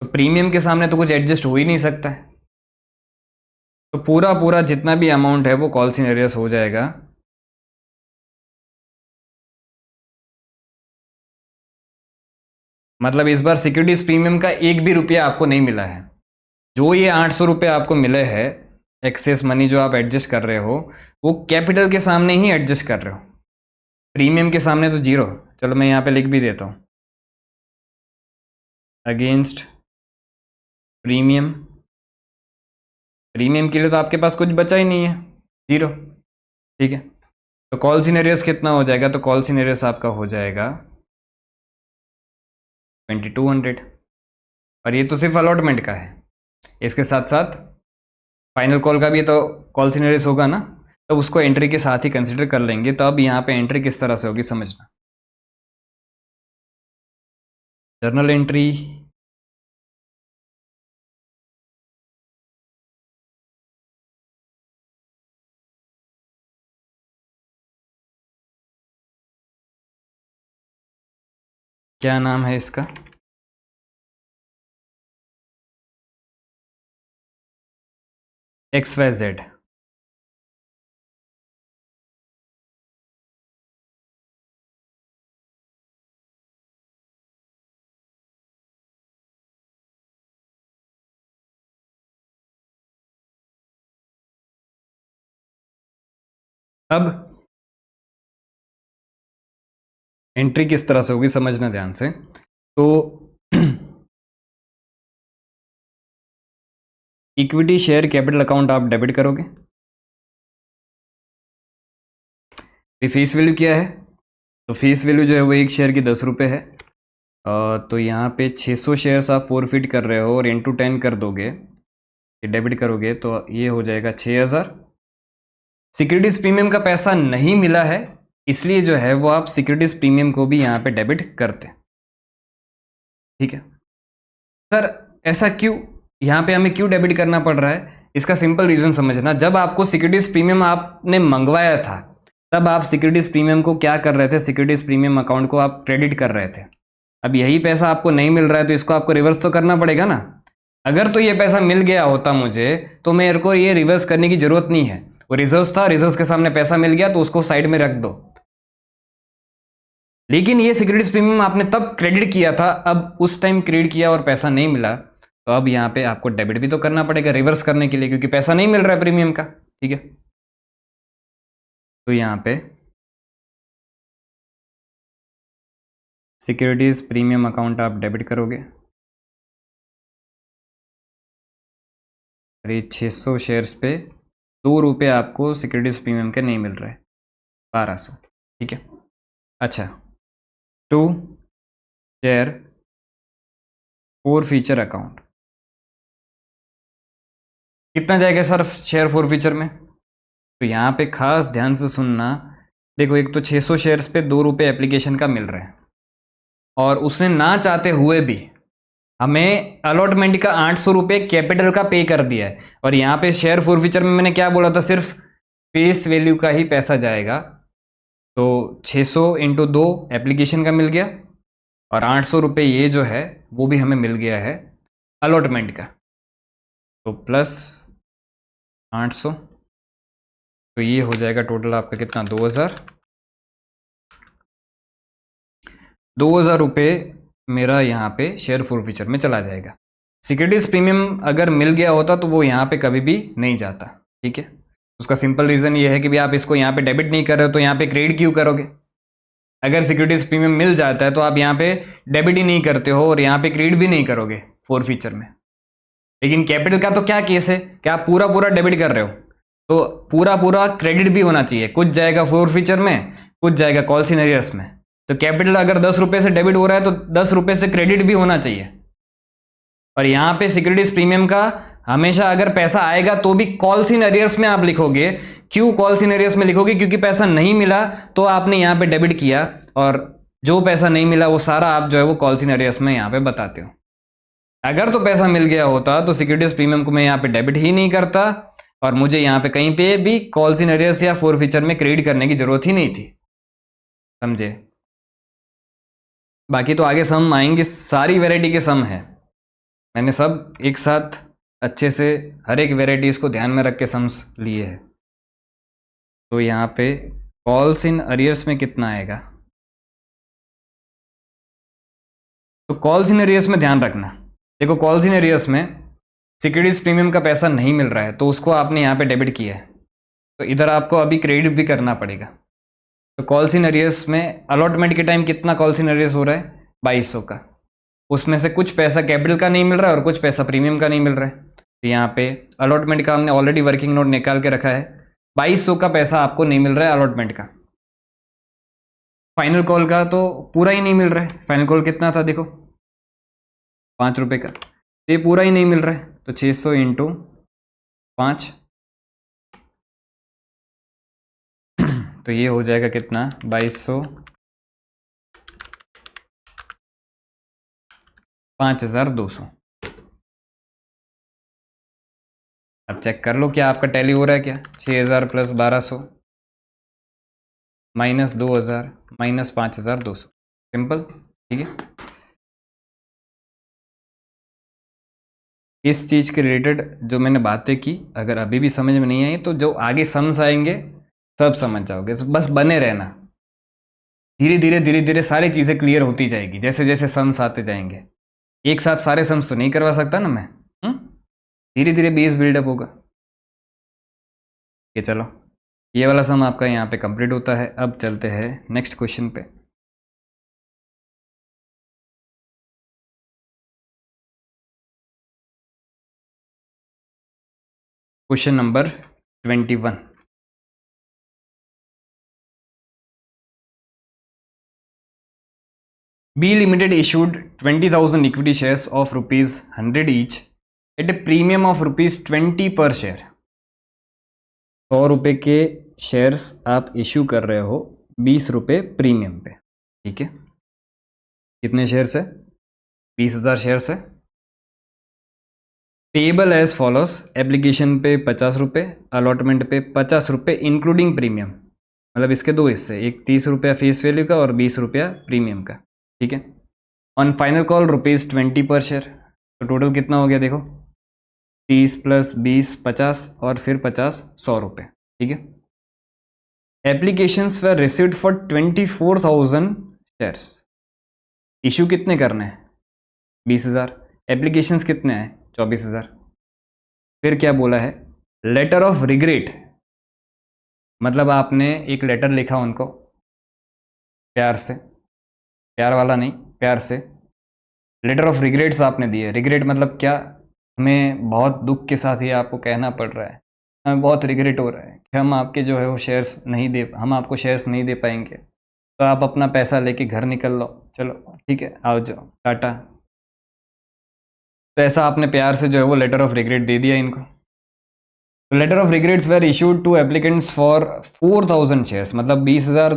तो प्रीमियम के सामने तो कुछ एडजस्ट हो ही नहीं सकता है, तो पूरा पूरा जितना भी अमाउंट है वो कॉल सिनेरियस हो जाएगा। मतलब इस बार सिक्योरिटीज प्रीमियम का एक भी रुपया आपको नहीं मिला है, जो ये 800 रुपये आपको मिले हैं एक्सेस मनी जो आप एडजस्ट कर रहे हो वो कैपिटल के सामने ही एडजस्ट कर रहे हो, प्रीमियम के सामने तो जीरो। चलो मैं यहाँ पे लिख भी देता हूँ, अगेंस्ट प्रीमियम, प्रीमियम के लिए तो आपके पास कुछ बचा ही नहीं है, जीरो, ठीक है। तो कॉल सिनेरियस कितना हो जाएगा, तो कॉल सिनेरियस आपका हो जाएगा 2200, और ये तो सिर्फ अलॉटमेंट का है, इसके साथ साथ फाइनल कॉल का भी तो कॉल सिनेरियस होगा ना, तो उसको एंट्री के साथ ही कंसिडर कर लेंगे। तो अब यहाँ पे एंट्री किस तरह से होगी समझना, जर्नल एंट्री, क्या नाम है इसका, XYZ। अब एंट्री किस तरह से होगी समझना ध्यान से। तो इक्विटी शेयर कैपिटल अकाउंट आप डेबिट करोगे, फेस वैल्यू क्या है, तो फेस वैल्यू जो है वो एक शेयर की 10 रुपये है। तो यहाँ पे 600 शेयर्स आप फोरफिट कर रहे हो और इंटू 10 कर दोगे, डेबिट करोगे तो ये हो जाएगा 6000। सिक्योरिटीज प्रीमियम का पैसा नहीं मिला है, इसलिए जो है वो आप सिक्योरिटीज प्रीमियम को भी यहाँ पे डेबिट करते, ठीक है। सर ऐसा क्यों, यहाँ पे हमें क्यों डेबिट करना पड़ रहा है, इसका सिंपल रीजन समझना, जब आपको सिक्योरिटीज प्रीमियम आपने मंगवाया था तब आप सिक्योरिटीज प्रीमियम को क्या कर रहे थे, सिक्योरिटीज प्रीमियम अकाउंट को आप क्रेडिट कर रहे थे। अब यही पैसा आपको नहीं मिल रहा है तो इसको आपको रिवर्स तो करना पड़ेगा ना। अगर तो ये पैसा मिल गया होता मुझे तो मेरे को ये रिवर्स करने की जरूरत नहीं है, वो रिजर्व था, रिजर्व के सामने पैसा मिल गया तो उसको साइड में रख दो। लेकिन ये सिक्योरिटीज प्रीमियम आपने तब क्रेडिट किया था, अब उस टाइम क्रेडिट किया और पैसा नहीं मिला तो अब यहाँ पे आपको डेबिट भी तो करना पड़ेगा रिवर्स करने के लिए, क्योंकि पैसा नहीं मिल रहा है प्रीमियम का। ठीक है, तो यहाँ पे सिक्योरिटीज प्रीमियम अकाउंट आप डेबिट करोगे। अरे 600 शेयर्स पे 2 रुपये आपको सिक्योरिटीज प्रीमियम के नहीं मिल रहे, 1200। ठीक है, अच्छा, to share forfeiture account कितना जाएगा सर शेयर फोर फीचर में? तो यहाँ पे खास ध्यान से सुनना। देखो, एक तो 600 शेयर्स पे 2 रुपये एप्लीकेशन का मिल रहा है और उसने ना चाहते हुए भी हमें अलॉटमेंट का 800 रुपये कैपिटल का पे कर दिया है। और यहाँ पे शेयर फोर फीचर में मैंने क्या बोला था, सिर्फ फेस वैल्यू का ही पैसा जाएगा। तो 600 इंटू 2 एप्लीकेशन का मिल गया और 800 रुपये ये जो है वो भी हमें मिल गया है अलॉटमेंट का, तो प्लस 800, तो ये हो जाएगा टोटल आपका कितना, 2000 रुपये मेरा यहाँ पे शेयर फोर फीचर में चला जाएगा। सिक्योरिटीज प्रीमियम अगर मिल गया होता तो वो यहाँ पे कभी भी नहीं जाता। ठीक है, उसका सिंपल रीज़न ये है कि भी आप इसको यहाँ पे डेबिट नहीं कर रहे हो तो यहाँ पे क्रेडिट क्यों करोगे? अगर सिक्योरिटीज प्रीमियम मिल जाता है तो आप यहाँ पे डेबिट ही नहीं करते हो और यहाँ पे क्रेडिट भी नहीं करोगे फोर फीचर में। लेकिन कैपिटल का तो क्या केस है कि आप पूरा पूरा डेबिट कर रहे हो, तो पूरा पूरा क्रेडिट भी होना चाहिए। कुछ जाएगा फोर फीचर में, कुछ जाएगा कॉल्स इन अरियर्स में। तो कैपिटल अगर 10 रुपये से डेबिट हो रहा है तो 10 रुपये से क्रेडिट भी होना चाहिए। और यहाँ पे सिक्योरिटीज प्रीमियम का हमेशा अगर पैसा आएगा तो भी कॉल्स इन अरियर्स में आप लिखोगे। क्यों कॉल्स इन अरियर्स में लिखोगे? क्योंकि पैसा नहीं मिला तो आपने यहाँ पे डेबिट किया और जो पैसा नहीं मिला वो सारा आप जो है वो कॉल्स इन अरियर्स में यहाँ पे बताते हो। अगर तो पैसा मिल गया होता तो सिक्योरिटीज प्रीमियम को मैं यहाँ पे डेबिट ही नहीं करता और मुझे यहाँ पे कहीं पे भी कॉल्स इन अरियर्स या फोर फीचर में क्रेडिट करने की जरूरत ही नहीं थी। समझे? बाकी तो आगे सम आएंगे, सारी वेराइटी के सम है, मैंने सब एक साथ अच्छे से हर एक वेराइटीज़ को ध्यान में रख के सम्स लिए हैं। तो यहाँ पे कॉल्स इन अरियर्स में कितना आएगा? तो कॉल्स इन अरियर्स में ध्यान रखना। देखो, कॉल्स इन अरियर्स में सिक्योरिटीज प्रीमियम का पैसा नहीं मिल रहा है तो उसको आपने यहाँ पे डेबिट किया है, तो इधर आपको अभी क्रेडिट भी करना पड़ेगा। तो कॉल्स इन अरियर्स में अलॉटमेंट के टाइम कितना कॉल्स इन अरियर्स हो रहा है? 2200 का। उसमें से कुछ पैसा कैपिटल का नहीं मिल रहा है और कुछ पैसा प्रीमियम का नहीं मिल रहा है। तो यहाँ पे अलॉटमेंट का हमने ऑलरेडी वर्किंग नोट निकाल के रखा है, 2200 का पैसा आपको नहीं मिल रहा है अलॉटमेंट का। फाइनल कॉल का तो पूरा ही नहीं मिल रहा है। फाइनल कॉल कितना था देखो, 5 रुपये का, तो ये पूरा ही नहीं मिल रहा है। तो 600 इंटू 5 तो ये हो जाएगा कितना, 2200, 5200। अब चेक कर लो क्या आपका टैली हो रहा है क्या? 6000 प्लस 1200 माइनस 2000 माइनस 5200, सिंपल। ठीक है, इस चीज़ के रिलेटेड जो मैंने बातें की अगर अभी भी समझ में नहीं आई तो जो आगे सम्स आएंगे सब समझ जाओगे। तो बस बने रहना, धीरे धीरे धीरे धीरे सारी चीज़ें क्लियर होती जाएगी जैसे जैसे सम्स आते जाएंगे। एक साथ सारे सम्स तो नहीं करवा सकता ना मैं, धीरे धीरे बेस बिल्डअप होगा। ये चलो, ये वाला सम आपका यहाँ पे कंप्लीट होता है। अब चलते हैं नेक्स्ट क्वेश्चन पे। Question number 21। B Limited issued 20,000 equity shares of ₹100 each at a premium of ₹20 per share। 100 रुपये के शेयर्स आप इशू कर रहे हो 20 रुपये प्रीमियम पे। ठीक है, कितने शेयर्स है? 20,000 शेयर्स है। पेबल एज फॉलोस, एप्लीकेशन पे 50 रुपये, अलॉटमेंट पे 50 रुपये इंक्लूडिंग प्रीमियम, मतलब इसके दो हिस्से, एक 30 रुपया फेस वैल्यू का और 20 रुपया प्रीमियम का, ठीक है। ऑन फाइनल कॉल ₹20 पर शेयर, तो टोटल कितना हो गया देखो, 30 + 20 50 और फिर 50 100 रुपये, ठीक है। Applications were received for 24,000 shares, issue कितने करने हैं 20,000, एप्लीकेशंस कितने हैं 24,000। फिर क्या बोला है, लेटर ऑफ रिग्रेट, मतलब आपने एक लेटर लिखा उनको प्यार से, प्यार वाला नहीं, प्यार से लेटर ऑफ रिग्रेट्स आपने दिए। रिग्रेट मतलब क्या, हमें बहुत दुख के साथ ही आपको कहना पड़ रहा है, हमें बहुत रिग्रेट हो रहा है कि हम आपके जो है वो शेयर्स नहीं दे, हम आपको शेयर्स नहीं दे पाएंगे, तो आप अपना पैसा लेके घर निकल लो, चलो ठीक है आओ जाओ टाटा। तो ऐसा आपने प्यार से जो है वो लेटर ऑफ रिग्रेट दे दिया इनको। तो letter of regrets were issued to applicants for 4,000 shares, मतलब 20,000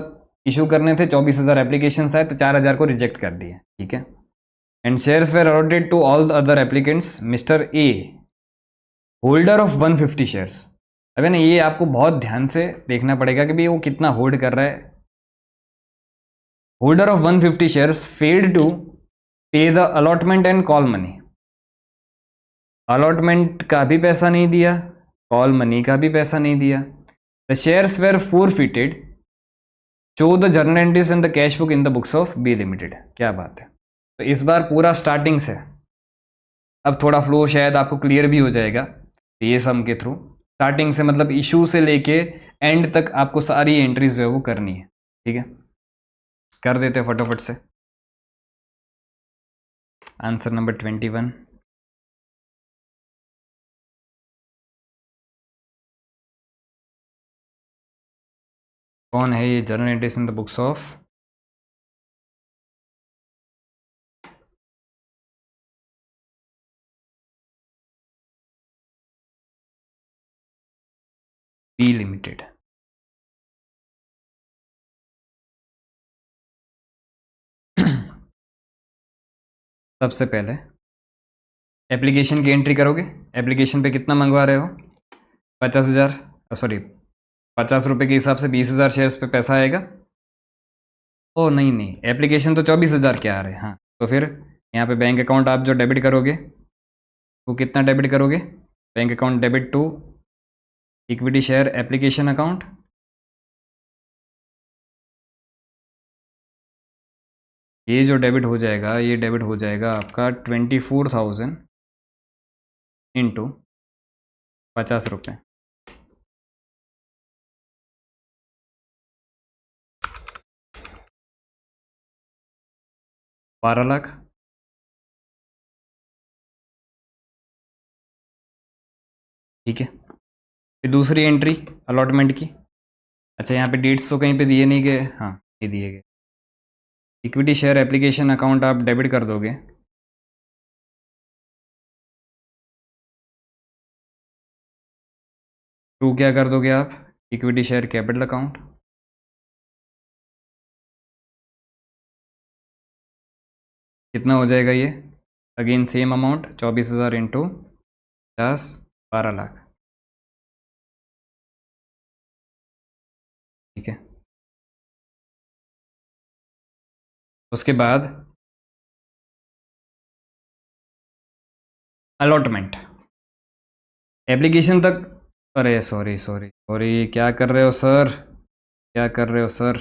इशू करने थे, 24,000 एप्लीकेशन आए तो 4,000 को रिजेक्ट कर दिए, ठीक है। And shares were allotted to all the other applicants, mister A holder of 150 shares. अब है ना, ये आपको बहुत ध्यान से देखना पड़ेगा कि भाई वो कितना होल्ड कर रहा है। Holder of 150 shares failed to pay the allotment and call money, allotment का भी पैसा नहीं दिया, कॉल मनी का भी पैसा नहीं दिया। The shares were forfeited, show the journal entries and the cash book in the books of B limited. क्या बात है, तो इस बार पूरा स्टार्टिंग से, अब थोड़ा फ्लो शायद आपको क्लियर भी हो जाएगा ये सम के थ्रू। स्टार्टिंग से मतलब इशू से लेके एंड तक आपको सारी एंट्रीज जो है वो करनी है, ठीक है। कर देते फटाफट से आंसर नंबर 21। कौन है ये journal entries in the books of B limited. सबसे पहले एप्लीकेशन की एंट्री करोगे, एप्लीकेशन पे कितना मंगवा रहे हो 50,000, सॉरी 50 रुपये के हिसाब से 20,000 शेयर्स पे पैसा आएगा। ओ नहीं नहीं, एप्लीकेशन तो 24,000 के आ रहे हैं, हाँ तो फिर यहाँ पे बैंक अकाउंट आप जो डेबिट करोगे वो कितना डेबिट करोगे, bank account debit to equity share application account, ये जो डेबिट हो जाएगा ये डेबिट हो जाएगा आपका 24,000 इंटू 50 रुपये, 12 लाख। ठीक है, फिर दूसरी एंट्री अलॉटमेंट की, अच्छा यहाँ पे डेट्स तो कहीं पे दिए नहीं गए, हाँ ये दिए गए। इक्विटी शेयर एप्लीकेशन अकाउंट आप डेबिट कर दोगे, टू क्या कर दोगे आप, इक्विटी शेयर कैपिटल अकाउंट, कितना हो जाएगा ये, again same amount 24,000 into 50, 12 lakh, ठीक है। उसके बाद अलॉटमेंट, एप्लीकेशन तक, अरे सॉरी सॉरी सॉरी, क्या कर रहे हो सर, क्या कर रहे हो सर,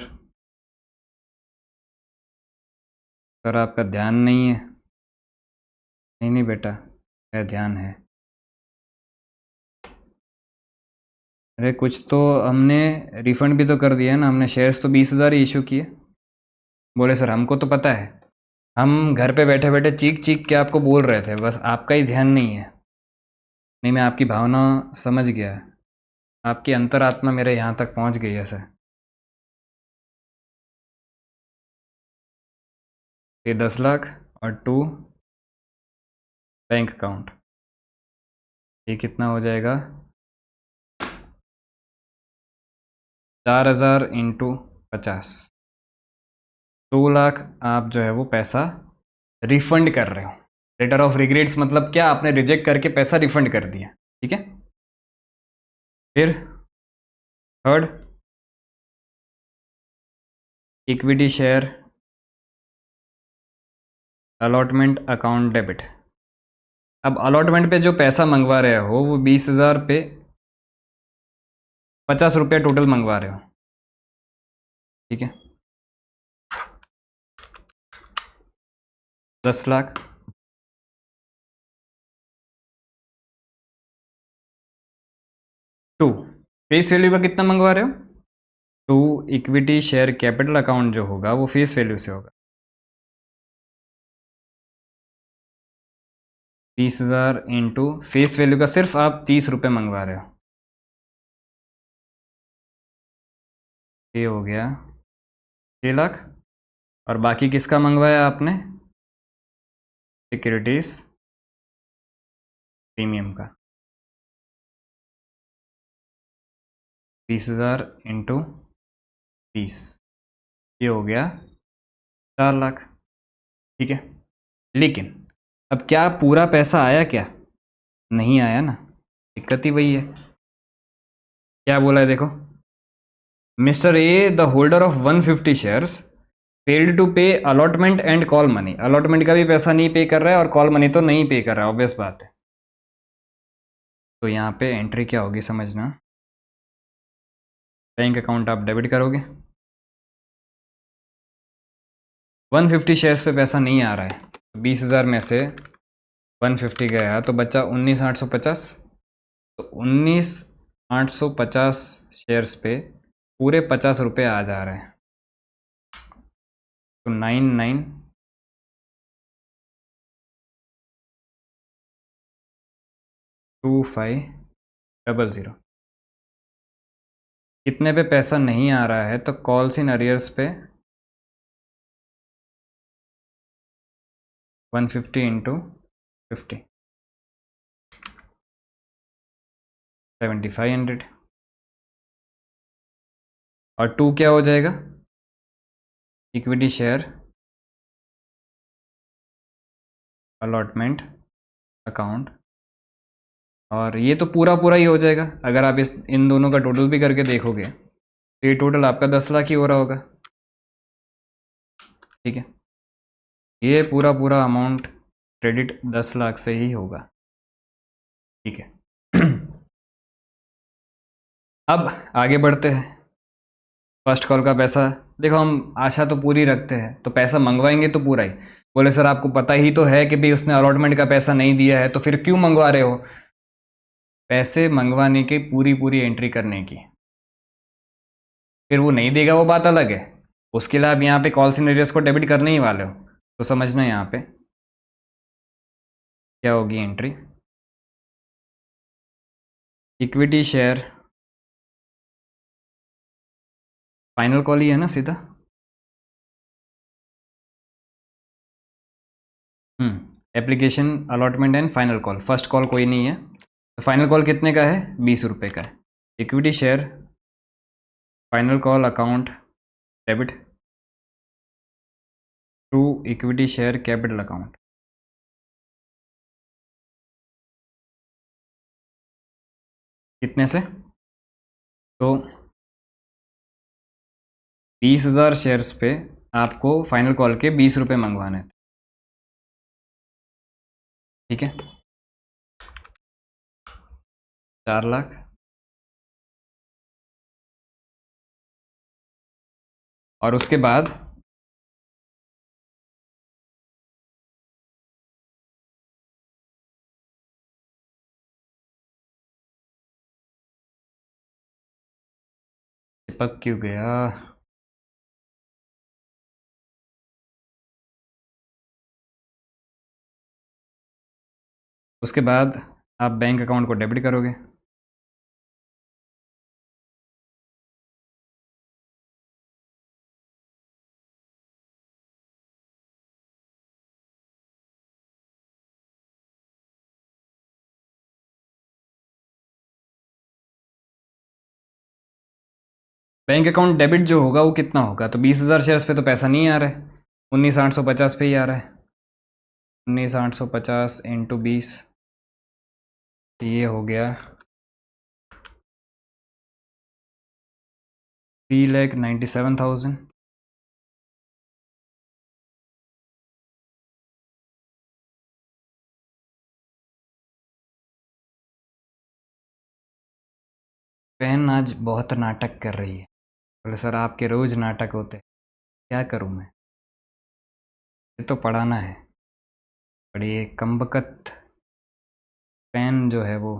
सर आपका ध्यान नहीं है, नहीं नहीं बेटा मेरा ध्यान है। अरे कुछ तो हमने रिफंड भी तो कर दिया है ना, हमने शेयर्स तो 20,000 ही इशू किए। बोले सर हमको तो पता है, हम घर पे बैठे बैठे चीख चीख के आपको बोल रहे थे, बस आपका ही ध्यान नहीं है। नहीं मैं आपकी भावना समझ गया, आपकी अंतरात्मा मेरे यहाँ तक पहुँच गई है सर। ये 10 लाख और टू बैंक अकाउंट, ये कितना हो जाएगा 4,000 इंटू 50, 2 लाख आप जो है वो पैसा रिफंड कर रहे हो, लेटर ऑफ रिग्रेट्स मतलब क्या, आपने रिजेक्ट करके पैसा रिफंड कर दिया, ठीक है। फिर third, equity share allotment account debit. अब अलॉटमेंट पे जो पैसा मंगवा रहे हो वो 20,000 पे 50 रुपया टोटल मंगवा रहे हो, ठीक है। 10 लाख। टू, फेस वैल्यू का कितना मंगवा रहे हो? To, equity share capital account जो होगा वो फेस वैल्यू से होगा। 20,000 इंटू फेस वैल्यू का सिर्फ आप 30 रुपये मंगवा रहे हो, ये हो गया 6 लाख। और बाकी किसका मंगवाया आपने? सिक्योरिटीज प्रीमियम का। 20,000 इंटू 30, ये हो गया 4 लाख, ठीक है। लेकिन अब क्या पूरा पैसा आया क्या? नहीं आया ना, दिक्कत ही वही है। क्या बोला है देखो, mister A the holder of 150 shares failed to pay allotment and call money. Allotment का भी पैसा नहीं पे कर रहा है और कॉल मनी तो नहीं पे कर रहा है, ऑब्वियस बात है। तो यहाँ पे एंट्री क्या होगी समझना, बैंक अकाउंट आप डेबिट करोगे, 150 शेयर्स पे पैसा नहीं आ रहा है, 20,000 में से 150 गया तो बचा 19,850। तो 19,850 शेयर्स पे पूरे 50 रुपये आ जा रहे हैं, तो 992500। कितने पे पैसा नहीं आ रहा है? तो कॉल्स इन अरियर्स पे 150 इंटू 50, 7,500। और टू क्या हो जाएगा? Equity share allotment account. और ये तो पूरा पूरा ही हो जाएगा, अगर आप इन दोनों का टोटल भी करके देखोगे तो ये टोटल आपका 10 लाख ही हो रहा होगा, ठीक है। ये पूरा पूरा अमाउंट क्रेडिट 10 लाख से ही होगा, ठीक है। अब आगे बढ़ते हैं। फर्स्ट कॉल का पैसा देखो, हम आशा तो पूरी रखते हैं तो पैसा मंगवाएंगे तो पूरा ही। बोले सर आपको पता ही तो है कि भाई उसने अलॉटमेंट का पैसा नहीं दिया है, तो फिर क्यों मंगवा रहे हो? पैसे मंगवाने की पूरी पूरी एंट्री करने की, फिर वो नहीं देगा वो बात अलग है, उसके लिए आप यहाँ पे कॉल सिनेरियोस को डेबिट करने ही वाले हो। तो समझना यहाँ पे क्या होगी entry, equity share final call ही है ना सीधा। Application allotment and final call, first call कोई नहीं है, तो फाइनल कॉल कितने का है? 20 रुपये का है। Equity share final call account debit to equity share capital account. कितने से? तो 20,000 शेयर्स पे आपको फाइनल कॉल के 20 रुपये मंगवाने थे, ठीक है। 4 लाख। और उसके बाद चिपक क्यों गया? उसके बाद आप बैंक अकाउंट को डेबिट करोगे, बैंक अकाउंट डेबिट जो होगा वो कितना होगा? तो 20,000 शेयर्स पे तो पैसा नहीं आ रहा है, 19,850 पे ही आ रहा है। 19,850 इंटू 20, ये हो गया 3,97,000। बहन आज बहुत नाटक कर रही है। बोले सर आपके रोज नाटक होते हैं, क्या करूं मैं, ये तो पढ़ाना है। बड़ी ये कमबख्त पेन जो है वो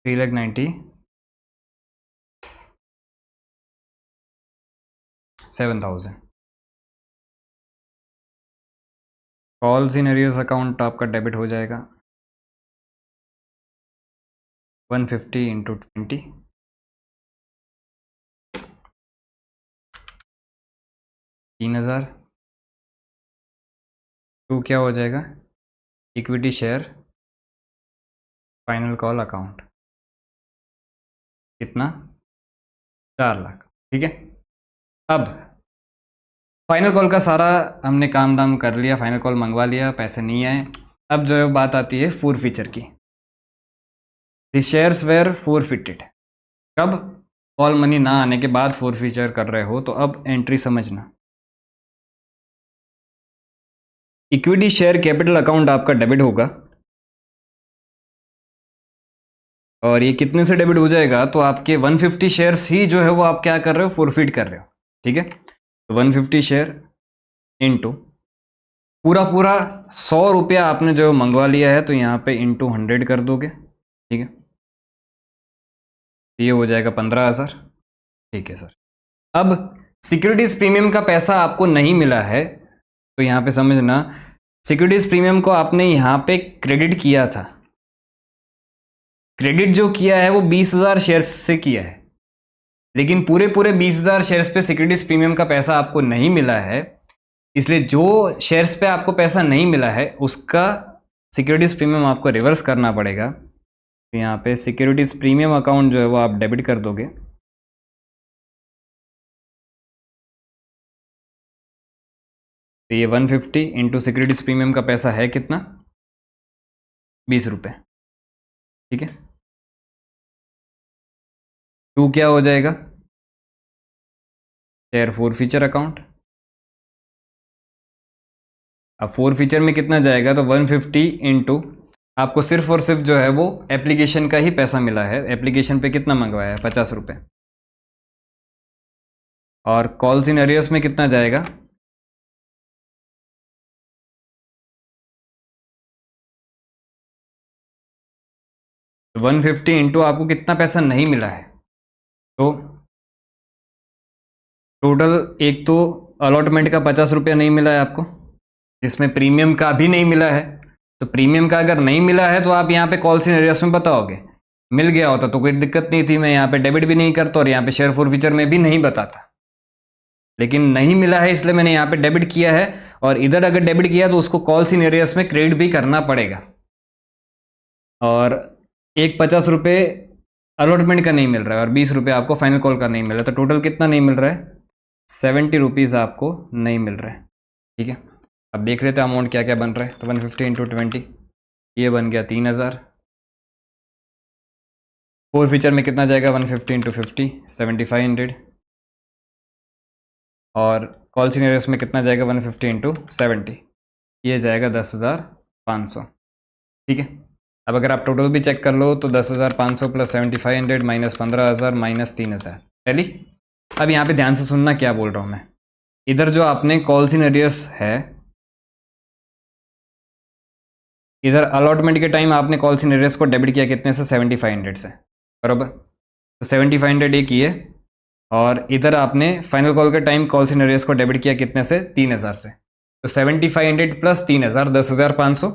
3,97,000। कॉल्स इन एरियर्स अकाउंट आपका डेबिट हो जाएगा 150 इंटू 20, 3,000। टू क्या हो जाएगा, equity share final call account, कितना, 4 लाख। ठीक है, अब फाइनल कॉल का सारा हमने काम दाम कर लिया, फाइनल कॉल मंगवा लिया, पैसे नहीं आए। अब जो है बात आती है फोर फीचर की। द शेयर्स वेयर फोरफिटेड, कब, कॉल मनी ना आने के बाद फोर फीचर कर रहे हो, तो अब एंट्री समझना। इक्विटी शेयर कैपिटल अकाउंट आपका डेबिट होगा, और ये कितने से डेबिट हो जाएगा, तो आपके 150 शेयर्स ही जो है वो आप क्या कर रहे हो, फोरफिट कर रहे हो। ठीक है, तो 150 शेयर इंटू पूरा पूरा 100 रुपया आपने जो मंगवा लिया है, तो यहाँ पे इंटू 100 कर दोगे। ठीक है, ये हो जाएगा 15,000। ठीक है सर, अब सिक्योरिटीज प्रीमियम का पैसा आपको नहीं मिला है, तो यहाँ पे समझना, सिक्योरिटीज प्रीमियम को आपने यहाँ पे क्रेडिट किया था। क्रेडिट जो किया है वो 20,000 शेयर्स से किया है, लेकिन पूरे पूरे 20,000 शेयर्स पे सिक्योरिटीज प्रीमियम का पैसा आपको नहीं मिला है। इसलिए जो शेयर्स पे आपको पैसा नहीं मिला है उसका सिक्योरिटीज प्रीमियम आपको रिवर्स करना पड़ेगा। तो यहाँ पे सिक्योरिटीज प्रीमियम अकाउंट जो है वो आप डेबिट कर दोगे। तो ये 150 इंटू सिक्योरिटीज प्रीमियम का पैसा है कितना, 20 रुपये। ठीक है, टू क्या हो जाएगा, शेयर फोर फीचर अकाउंट। अब फोर फीचर में कितना जाएगा, तो 150 इंटू आपको सिर्फ और सिर्फ जो है वो एप्लीकेशन का ही पैसा मिला है। एप्लीकेशन पे कितना मंगवाया है, 50 रुपये। और कॉल्स इन एरियर्स में कितना जाएगा, 150 इंटू आपको कितना पैसा नहीं मिला है, तो टोटल एक तो अलॉटमेंट का 50 रुपया नहीं मिला है आपको, जिसमें प्रीमियम का भी नहीं मिला है। तो प्रीमियम का अगर नहीं मिला है तो आप यहाँ पे कॉल्स इन एरियर्स में बताओगे, मिल गया होता तो कोई दिक्कत नहीं थी, मैं यहाँ पे डेबिट भी नहीं करता और यहाँ पे शेयर फोर फीचर में भी नहीं बताता। लेकिन नहीं मिला है इसलिए मैंने यहाँ पे डेबिट किया है, और इधर अगर डेबिट किया तो उसको कॉल्स इन एरियर्स में क्रेडिट भी करना पड़ेगा। और एक 50 रुपये अलॉटमेंट का नहीं मिल रहा है और 20 रुपये आपको फाइनल कॉल का नहीं मिल रहा है, तो टोटल कितना नहीं मिल रहा है, 70 रुपीज़ आपको नहीं मिल रहा है। ठीक है, अब देख लेते हैं अमाउंट क्या क्या बन रहा है। तो 150 इंटू 20, ये बन गया 3,000। फोर फीचर में कितना जाएगा, 150 इंटू 50, 7,500। और कॉल सीनियर्स में कितना जाएगा, 150 इंटू 70, ये जाएगा 10,500। ठीक है, अब अगर आप टोटल भी चेक कर लो तो 10,500 प्लस 7,500 माइनस 15,000 माइनस 3,000 टैली। अब यहाँ पे ध्यान से सुनना क्या बोल रहा हूँ मैं। इधर जो आपने कॉल्स इन एरियर्स है, इधर अलॉटमेंट के टाइम आपने कॉल्स इन एरियर्स को डेबिट किया कितने से, 7,500 से, बराबर। तो 7,500 ये किए, और इधर आपने फाइनल कॉल के टाइम कॉल्स इन एरियर्स को डेबिट किया कितने से, 3,000 से। तो 7,500 प्लस 3,000, 10,500।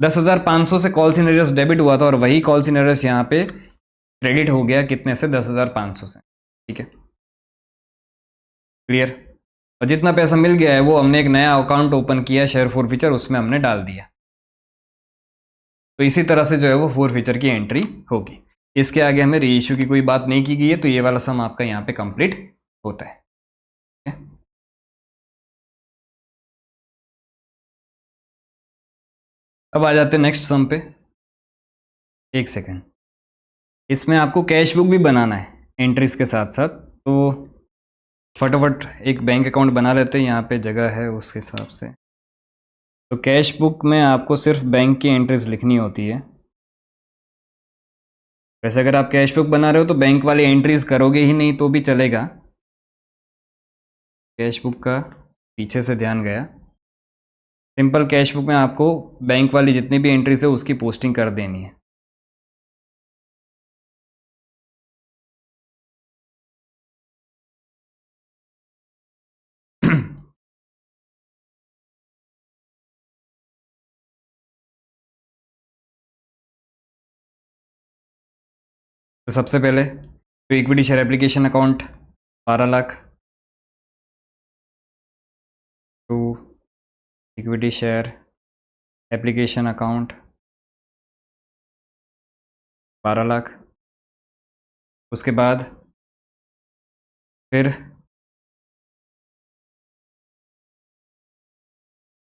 10,500 से कॉल्स इन एरियर्स डेबिट हुआ था, और वही कॉल्स इन एरियर्स यहाँ पे क्रेडिट हो गया कितने से, 10,500 से। ठीक है, क्लियर। और जितना पैसा मिल गया है वो हमने एक नया अकाउंट ओपन किया शेयर फोर फीचर, उसमें हमने डाल दिया। तो इसी तरह से जो है वो फोर फीचर की एंट्री होगी। इसके आगे हमें रीइश्यू की कोई बात नहीं की गई है, तो ये वाला सम आपका यहाँ पे कंप्लीट होता है। अब आ जाते हैं नेक्स्ट सम पे। एक सेकेंड, इसमें आपको कैश बुक भी बनाना है एंट्रीज के साथ साथ, तो फटाफट एक बैंक अकाउंट बना लेते हैं, यहाँ पे जगह है उस हिसाब से। तो कैश बुक में आपको सिर्फ बैंक की एंट्रीज लिखनी होती है। वैसे अगर आप कैश बुक बना रहे हो तो बैंक वाली एंट्रीज करोगे ही नहीं तो भी चलेगा। कैश बुक का पीछे से ध्यान गया। सिंपल कैश बुक में आपको बैंक वाली जितनी भी एंट्रीज है उसकी पोस्टिंग कर देनी है। तो सबसे पहले तो equity share application account 12 lakh, to equity share application account 12 lakh. उसके बाद फिर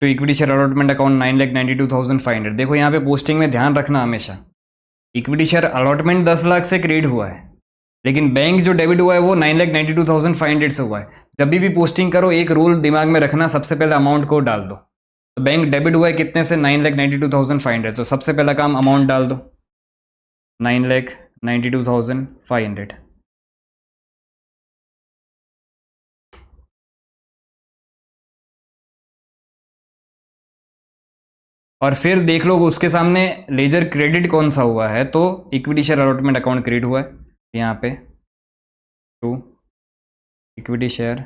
तो इक्विटी शेयर अलॉटमेंट अकाउंट 9,92,500। देखो यहाँ पे पोस्टिंग में ध्यान रखना हमेशा, इक्विटी शेयर अलॉटमेंट 10 लाख से क्रिएट हुआ है, लेकिन बैंक जो डेबिट हुआ है वो 9,92,500 से हुआ है। जब भी पोस्टिंग करो एक रूल दिमाग में रखना, सबसे पहले अमाउंट को डाल दो। तो बैंक डेबिट हुआ है कितने से, 9,92,500, तो सबसे पहला काम अमाउंट डाल दो 9,92,500। और फिर देख लो उसके सामने लेजर क्रेडिट कौन सा हुआ है, तो equity share allotment account create हुआ है यहाँ पे, to equity share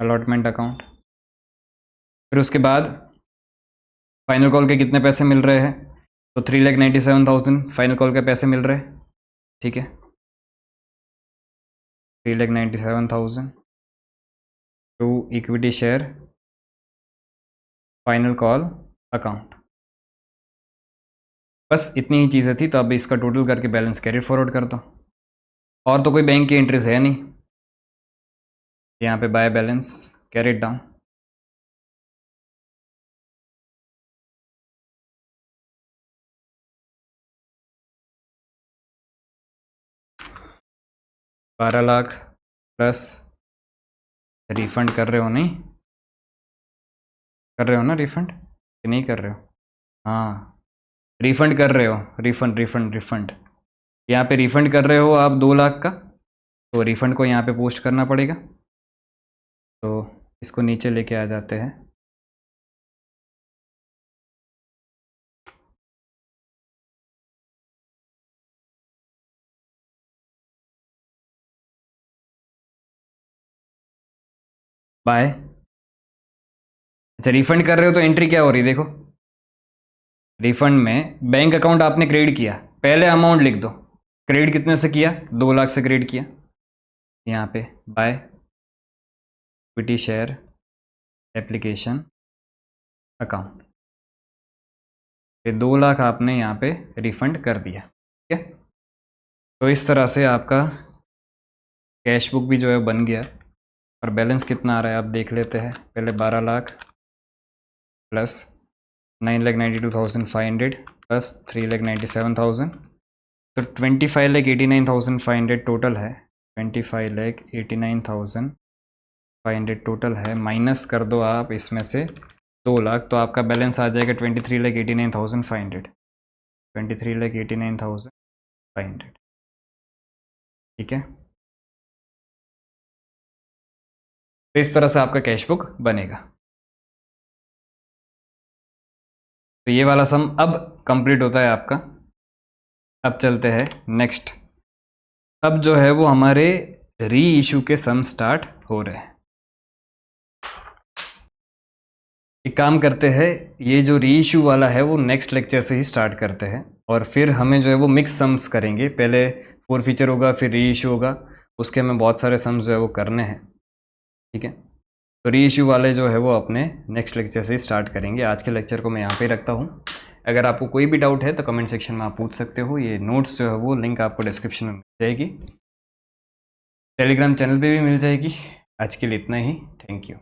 allotment account. फिर उसके बाद फाइनल कॉल के कितने पैसे मिल रहे हैं, तो 3,97,000 फाइनल कॉल के पैसे मिल रहे हैं, ठीक है। 3,97,000 to equity share final call account. बस इतनी ही चीज़ें थी, तो अब इसका टोटल करके बैलेंस कैरी फॉरवर्ड करता हूँ। और तो कोई बैंक की एंट्रीज है नहीं, यहाँ पे बाय बैलेंस कैरी डाउन। बारह लाख प्लस रिफंड कर रहे हो, नहीं कर रहे हो ना रिफंड, कि नहीं कर रहे हो? हाँ रिफंड कर रहे हो, रिफंड रिफंड रिफंड। यहाँ पे रिफंड कर रहे हो आप 2 लाख का, तो रिफंड को यहाँ पे पोस्ट करना पड़ेगा। तो इसको नीचे लेके आ जाते हैं। बाय। अच्छा रिफंड कर रहे हो तो एंट्री क्या हो रही है देखो, रिफंड में बैंक अकाउंट आपने क्रेडिट किया, पहले अमाउंट लिख दो। क्रेडिट कितने से किया, 2 लाख से क्रेडिट किया। यहाँ पे by equity share application account, फिर 2 लाख आपने यहाँ पे रिफंड कर दिया, ठीक है। तो इस तरह से आपका कैश बुक भी जो है बन गया। और बैलेंस कितना आ रहा है आप देख लेते हैं। पहले 12 लाख प्लस 9,92,500 प्लस 3,97,000, तो 25,89,500 टोटल है। 25,89,500 टोटल है, माइनस कर दो आप इसमें से 2 लाख, तो आपका बैलेंस आ जाएगा 23,89,500। 23,89,500, ठीक है। तो इस तरह से आपका कैश बुक बनेगा। तो ये वाला सम अब कंप्लीट होता है आपका। अब चलते हैं नेक्स्ट। अब जो है वो हमारे री इशू के सम स्टार्ट हो रहे हैं। एक काम करते हैं, ये जो री इशू वाला है वो नेक्स्ट लेक्चर से ही स्टार्ट करते हैं, और फिर हमें जो है वो मिक्स सम्स करेंगे। पहले 4 फीचर होगा, फिर री इशू होगा, उसके हमें बहुत सारे सम्स जो है वो करने हैं, ठीक है। तो री इशू वाले जो है वो अपने नेक्स्ट लेक्चर से ही स्टार्ट करेंगे। आज के लेक्चर को मैं यहाँ पे रखता हूँ। अगर आपको कोई भी डाउट है तो कमेंट सेक्शन में आप पूछ सकते हो। ये नोट्स जो है वो लिंक आपको डिस्क्रिप्शन में मिल जाएगी, टेलीग्राम चैनल पे भी मिल जाएगी। आज के लिए इतना ही, थैंक यू।